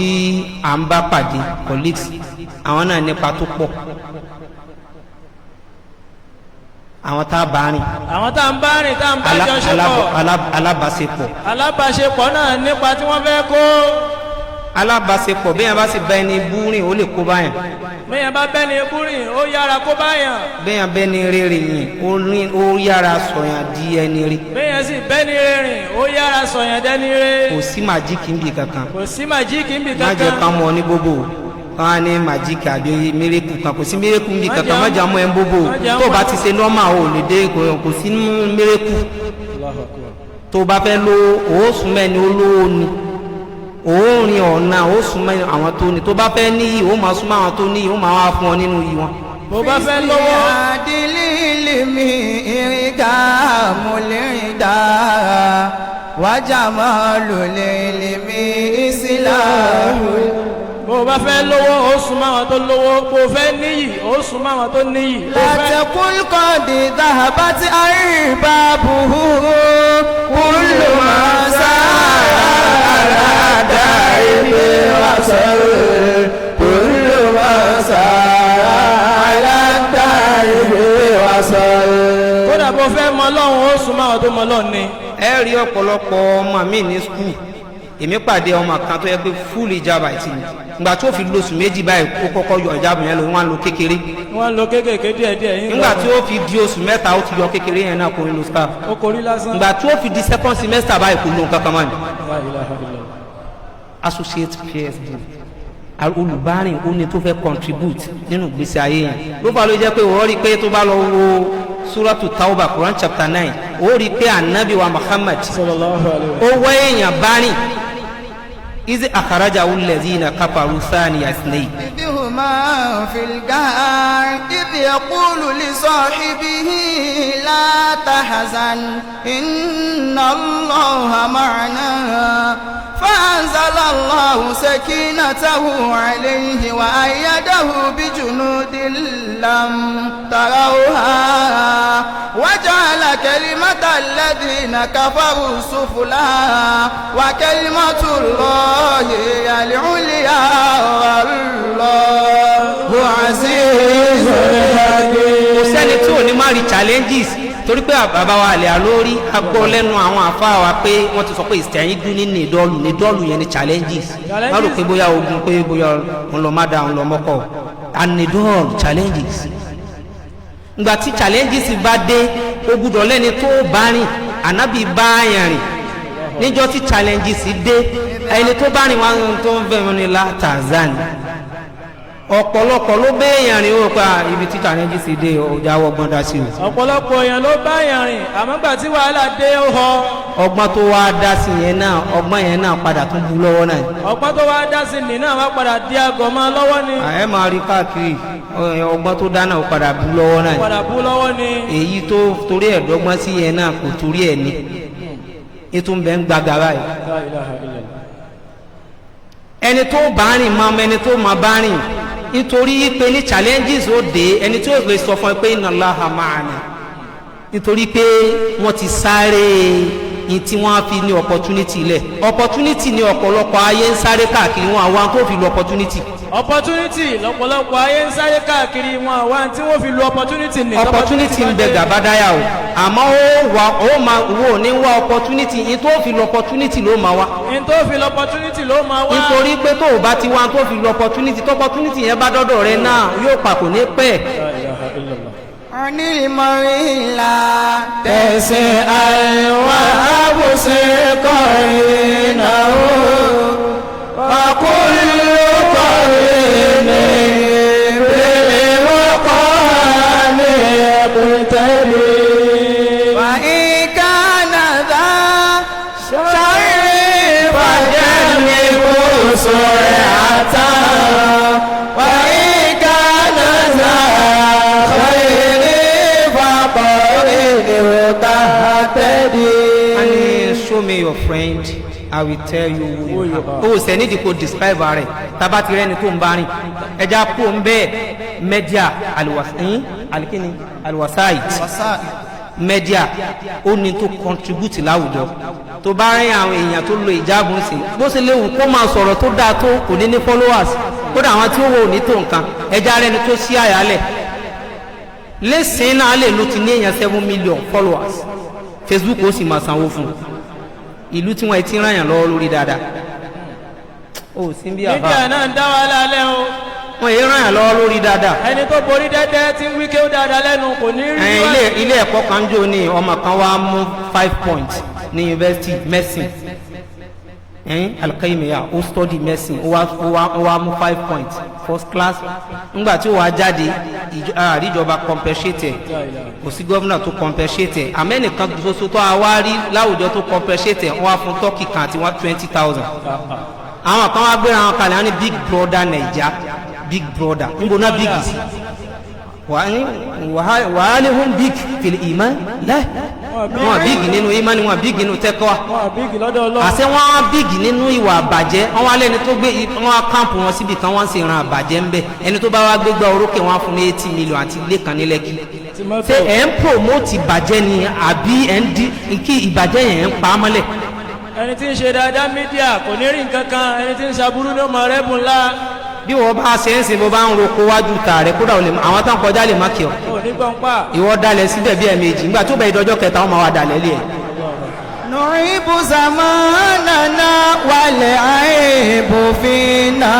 à ń bá pàdé colleagues àwọn náà nípa tó pọ̀. àwọn tá a bá rìn. àwọn tá a ń bá rìn tá a ń bá jọ ṣe pọ̀. alábàáṣepọ̀. alábàáṣepọ̀ náà nípa tí wọ́n fẹ́ kó. alábàáṣepọ̀ bí yẹn bá sì bá ẹni búrìn ó lè kó báyàn. bí yẹn bá bẹ́ni búrìn ó yára kó báyàn. bí yẹn bẹ́ni rírìn yìí ó yára sọ̀yàn di ẹni rí. bí yẹn sì bẹ́ni rírìn ó yára sọ̀yàn dẹ́ni rí. kò sí màjíkì níbi kankan. kò sí màjíkì níbi kankan. má jẹ́ ká mọ̀ ní gbogbo kan ní màjíkì àbí mérekù kan kò sí mérekù níbi kankan má jà mọ́ ẹ ń gbogbo tó bá ti ṣe nọ́mà ò lè dé kò sí mérekù tó bá fẹ́ lo òósùn mẹ́ni olówó ni òórin ọ̀nà òósùn mẹ́ni àwọn tó ní tó bá fẹ́ níyì ó máa súnmọ́ àwọn tó níyì ó máa wá fún ọ nínú yìí wọn. bó bá fẹ́ lọ́wọ́. àdìlílì mi ìrìnkà múlẹ̀rìndà wájà máa lò lè mi ìsìláàmù. bó bá fẹ́ lówó ó súnmọ́ àwọn tó lówó bó fẹ́ níyì ó súnmọ́ àwọn tó níyì. látẹ̀kùn kọ́ọ̀dì dáhàbá tí àríbá buhu kúlù máa sáà àràdà ìwé wa sọ̀rọ̀ kúlù máa sáà àràdà ìwé wa sọ̀rọ̀. kódà bó fẹ́ mọ Ọlọ́run ó súnmọ́ àwọn tó mọ Ọlọ́run ni. ẹ rí ọ̀pọ̀lọpọ̀ ọmọ mi ní skul èmi pàdé ọmọ kan tó yẹ pé fúlì ìjábà ìtì ni ìgbà tó fi lóṣù méjì báyìí ó kọ́kọ́ yọ ìjábà yẹn lọ wọ́n á lo kékeré. wọ́n á lo kékeré díẹ̀díẹ̀ yín. nígbà tí ó fi di oṣù mẹ́ta ó ti yọ kékeré yẹn náà kò ní lo scarf. ó korí lásán. ìgbà tí ó fi di second semester báyìí kò lo nǹkan kan mọ́ ni. associate peers group olùbárìn ó ní tó fẹ́ contribute nínú ìgbésí ayé yẹn ló fà ló jẹ́ pé wọ́n rí i pé tó bá lọ wo suratu tauba Quran chapter 9 ó rí i pé anabi wa Muhammad ó wá èèyàn bárìn izi akharajahu alladhina kafaru thaniya ithnayn. إذ هما في الغار إذ يقول لصاحبه لا تحزن إن الله معنا فأنزل الله سكينته عليه وأيده بجنود لم تروها وجعل كلمة الذين كفروا سفلا وكلمة الله هي العليا والله عزيز حكيم. kò sẹ́ni tí ò ní má rí challenges torí pé bàbá wa àlẹ́ àlórí agbọ́ lẹ́nu àwọn àfáà wa pé wọ́n ti sọ pé ìsẹ̀yìn dún ní nìdọ́ọ̀lù yẹn ni challenges má rò pé bóyá ogun pé bóyá òun lọ má da òun lọ mọ́kọ̀ anidọ́ọ̀lù challenges ngbà tí challenges bá dé ó gbúdọ̀ lẹ́ni tó bá rìn ànábì bá yàn rìn níjọ́ tí challenges dé ẹni tó bá rìn wọn tó ń fẹ́ wọn ni látàzán ọ̀pọ̀lọpọ̀ ló béèyàn rìn ó pa ibi tí challenges dé ọjà ọgbọ́n dá sí o. ọ̀pọ̀lọpọ̀ èèyàn ló bá yàn rìn àmọ́ gbà tí wàhálà dé ó họ. ọgbọ́n tó wá dá sí yẹn náà ọgbọ́n yẹn náà padà tún bú lọ́wọ́ náà. ọgbọ́n tó wá dá sí ni náà wá padà di àgọ́ mọ́ lọ́wọ́ ni. ẹ máa rí káàkiri ọgbọ́n tó dá náà ó padà bú lọ́wọ́ náà. padà bú lọ́wọ́ ni. èyí tó torí ẹ̀ dọ́gbọ́n sí yẹn náà kò torí ẹ̀ ní. ètò ń bẹ ń gbàgà báyìí. ẹni tó bá rìn máa mọ ẹni tó máa bá rìn nítorí pé ní challenges ó dé ẹni tí ó lè sọ fún ẹ pé inna Allaha ma'ana nítorí pé wọ́n ti sáré ní tí wọ́n fi ní opportunity lẹ̀ opportunity ní ọ̀pọ̀lọpọ̀ ayé ń sáré káàkiri wọn àwọn tó fi lu opportunity. opportunity lọ́pọ̀lọpọ̀ ayé ń sáré káàkiri wọn àwọn tí wọ́n fi lu opportunity ní. opportunity ń bẹ gàbádáyà o àmọ́ ó máa wò ní wá opportunity ní tó fi lu opportunity ló máa wá. ní tó fi lu opportunity ló máa wá. nítorí pé tó o bá ti wá tó fi lu opportunity tó opportunity yẹn bá dọ́dọ̀ rẹ náà yóò papò ní pẹ́. onímọ̀rìnlá tẹ̀sí àìwá àbùsí kọrin náà ọkùnrin kọrin ní ìbílẹ̀ wọ́pọ̀ ní show me your friend, I will tell you who you are. O ṣe ní dìkò describe rẹ̀ tábà ti rẹ̀ ni tó ń bá rìn ẹja kó ń bẹ́ẹ̀ media alwasait media ó ní tó contribute láwùjọ tó bá rìn àwọn èèyàn tó lo ìjáàbù sí bó ṣe léwu kó máa sọ̀rọ̀ tó dáa tó kò ní followers kódà àwọn tí ó wò ní tó nǹkan ẹja rẹ̀ ni tó sí àyálẹ̀ lẹ́sìn náà lè ló ti ní èèyàn 7 million followers Facebook ó sì máa sanwó fún ìlú tí wọ́n ti ràn yàn lọ́wọ́ lórí dáadáa ó sì ń bí àbá mídíà náà ń dá wa lálẹ́ o wọ́n yìí ràn yàn lọ́wọ́ lórí dáadáa ẹni tó borí dẹ́dẹ́ tí ń wí kéwú dáadáa lẹ́nu kò ní rí ilé ẹ̀kọ́ kan jò ní ọmọ kan wá mú 5 points ní university medicine alkaimiya ó study medicine ó wá mú 5 points first class ńgbà tí ó wá jáde àríjọba compensate kò sí gómìnà tó compensate amẹ́nìkan ṣoṣo tó a wá rí láwùjọ tó compensate wọ́n wá fún tọ́kì kan àti 20,000 àwọn kan wá gbéra wọn kalẹ̀ wọ́n ní big brother naija big brother níbo náà big sí wàá ní hún big fil iman lẹ́ wọn bíìgì nínú imani wọn bíìgì nínú tẹ́kọ́ àṣẹ wọn bíìgì nínú ìwà àbàjẹ́ wọn wá lẹ́ni tó gbé wọn káàmpù wọn síbi kan wọn sì ran àbàjẹ́ ń bẹ ẹni tó bá wá gbégbá orókè wọn fún ní 80 million àti ilé kan ní Lẹ́kì ṣé ẹ̀ ń promote ìbàjẹ́ ni àbí ẹ̀ ń di kí ìbàjẹ́ yẹn ń pa á mọ́lẹ̀. ẹni tí ń ṣe dáadáa mídíà kò ní rí nǹkan kan ẹni tí ń ṣàbúrú ní ọmọ rẹ bùn ńlá. bí wọ́n bá ṣe ń sìn bó bá ń roko wájú ta rẹ̀ kódà àwọn tán kọjá lè má kí ọ. ìwọ dalẹ̀ síbẹ̀ bí ẹ̀ẹ̀mejì nígbà tó bẹ̀ ìdọ́jọ́ kẹta wọn máa wà dalẹ̀ lé ẹ̀. nùhìbù zamanana wàlẹ̀ àìbò fínà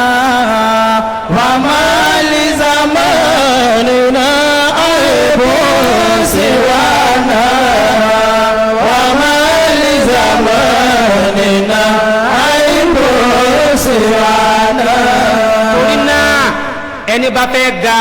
wàmálì zamanina àìbò síwánà wàmálì zamanina àìbò síwánà. torí náà ẹni bá fẹ́ ga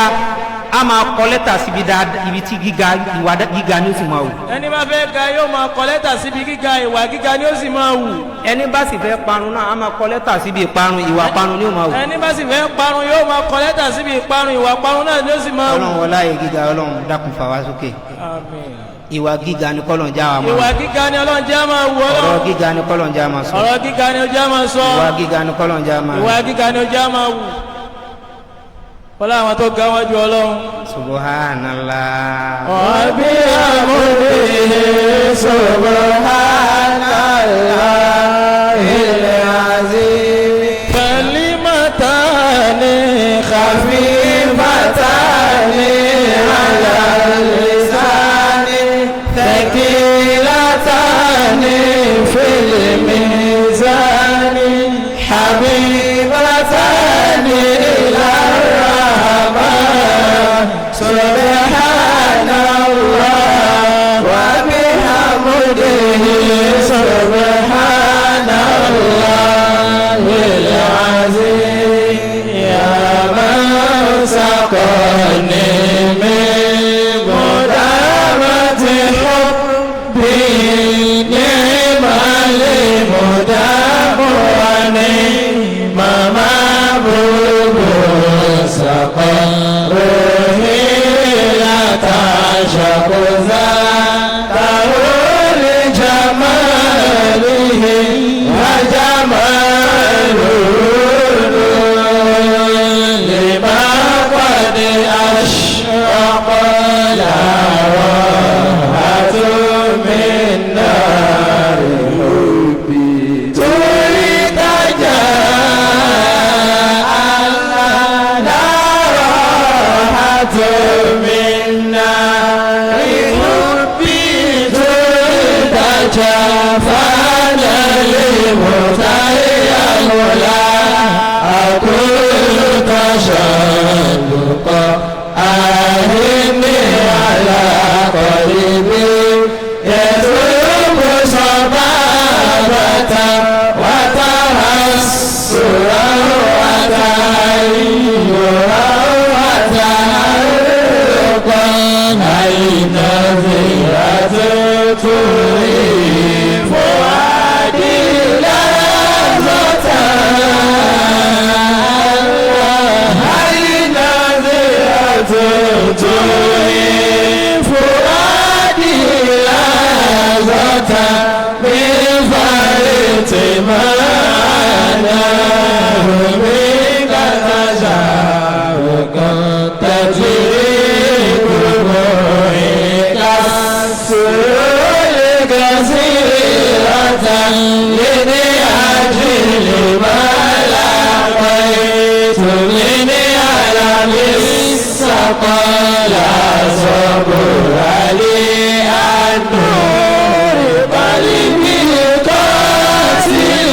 a máa kọ lẹ́tà síbi ibi tí ìwà gíga ni ó sì máa wù. ẹni bá fẹ́ ga yóò máa kọ lẹ́tà síbi gíga ìwà gíga ni ó sì máa wù. ẹni bá sì fẹ́ parun náà a máa kọ lẹ́tà síbi ìparun ìwà parun ni ó máa wù. ẹni bá sì fẹ́ parun yóò máa kọ lẹ́tà síbi ìparun ìwà parun náà ni ó sì máa wù. ọlọ́run wọlá yẹ gíga ọlọ́run dákun fà wá sókè. àmín. ìwà gíga ni kọ́lọ̀n já wa máa. ìwà gíga ni ọlọ́run já máa wù ọlọ́run. ọ̀rọ̀ gíga ni kọ́lọ̀n já máa sọ. ọ̀rọ̀ gíga ni ó já máa sọ. ìwà gíga ni kọ́lọ̀n já máa. ìwà gíga ni ó já máa wù. wọ́n àwọn tó ga wájú ọlọ́run. subhanallah. ọ̀bí àmúdé subhanallah ilẹ̀ azim. kalimatani khafifatani ala lisani thaqilatani fil mizani habibatani ila subhanallah wa bihamdihi subhanallahil azim ya man saqani min mudamati hubbi ni'mal mudamani mama bubu saqani شكوزا تقول جماله وجماله لما قد أشرق لا راحة من نار حبي تريد جاء لا راحة من جافانا لمتيم لا أكون تشلق أهني على قلبي يذوب صبابة وتحسرا وتعيرا وتعرقا أين ذرة فؤادي لا زرت من لنهاج لما لقيت من ألم السقى لا صبر لي النور قلبي قاتل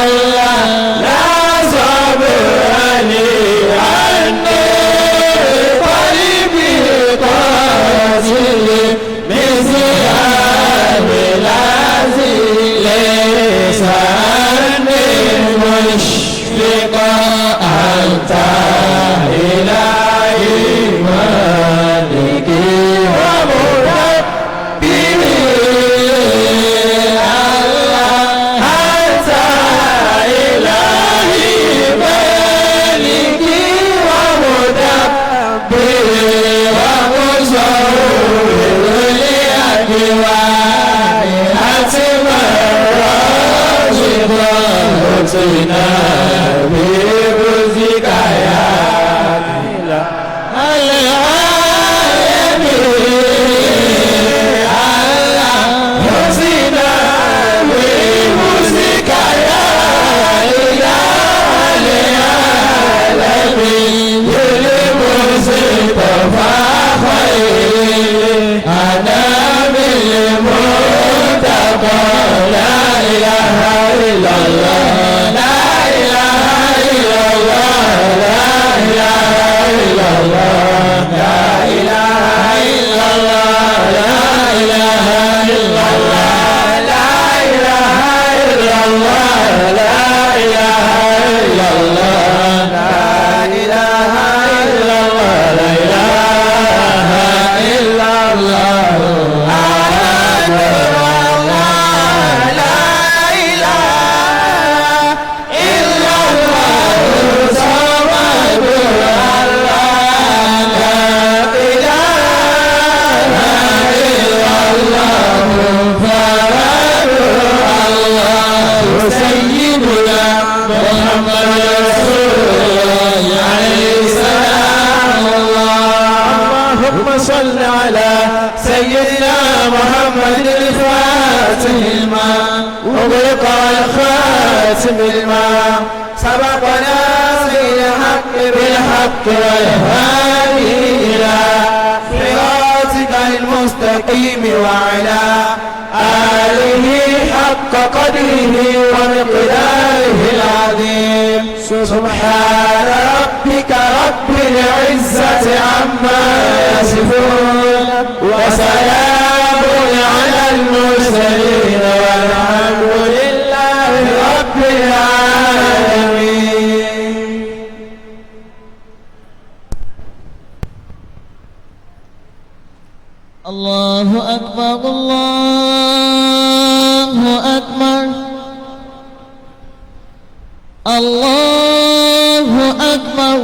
الله لا صبر لي النور قلبي قاتل من زياد العزيز ليس عني مشفقا أنت إلهي مالكي ومربي الله أنت إلهي مالكي ومدبري ومصور لأكواني حتما راشدا أتينا برزقك يا صل على سيدنا محمد الفاتح الماء أغلق الخاتم الماء سبقنا سيد الحق بالحق والهادي إلى صراطك المستقيم وعلى آله حق قدره ومقداره العظيم سبحان ربك رب العزة عما يصفون وسلام على المرسلين والحمد لله رب العالمين. الله أكبر الله أكبر الله أكبر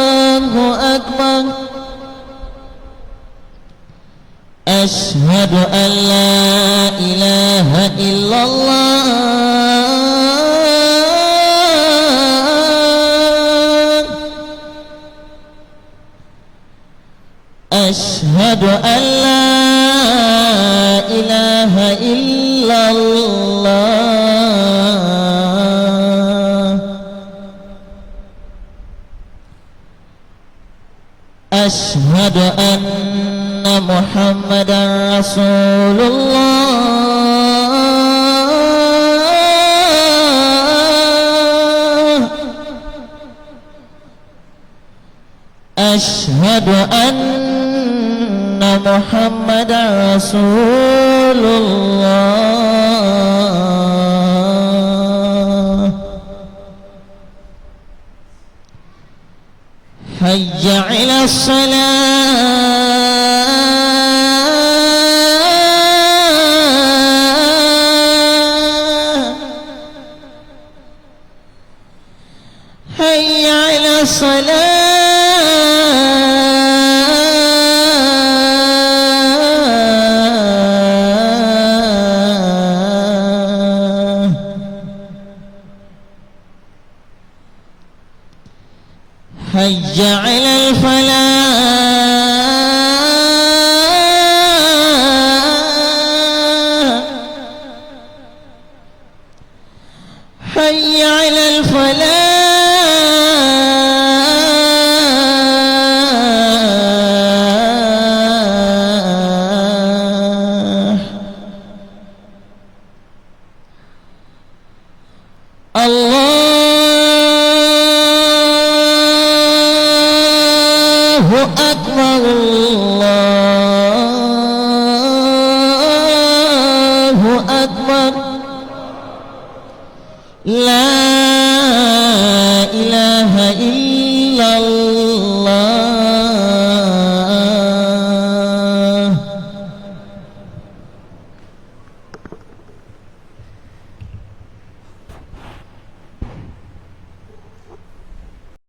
الله أكبر أشهد أن لا إله إلا الله أشهد أن لا إله إلا الله أشهد أن محمدا رسول الله أشهد أن محمدا رسول الله حي على الصلاة حي على الصلاة حي على الفلاح حي على الفلاح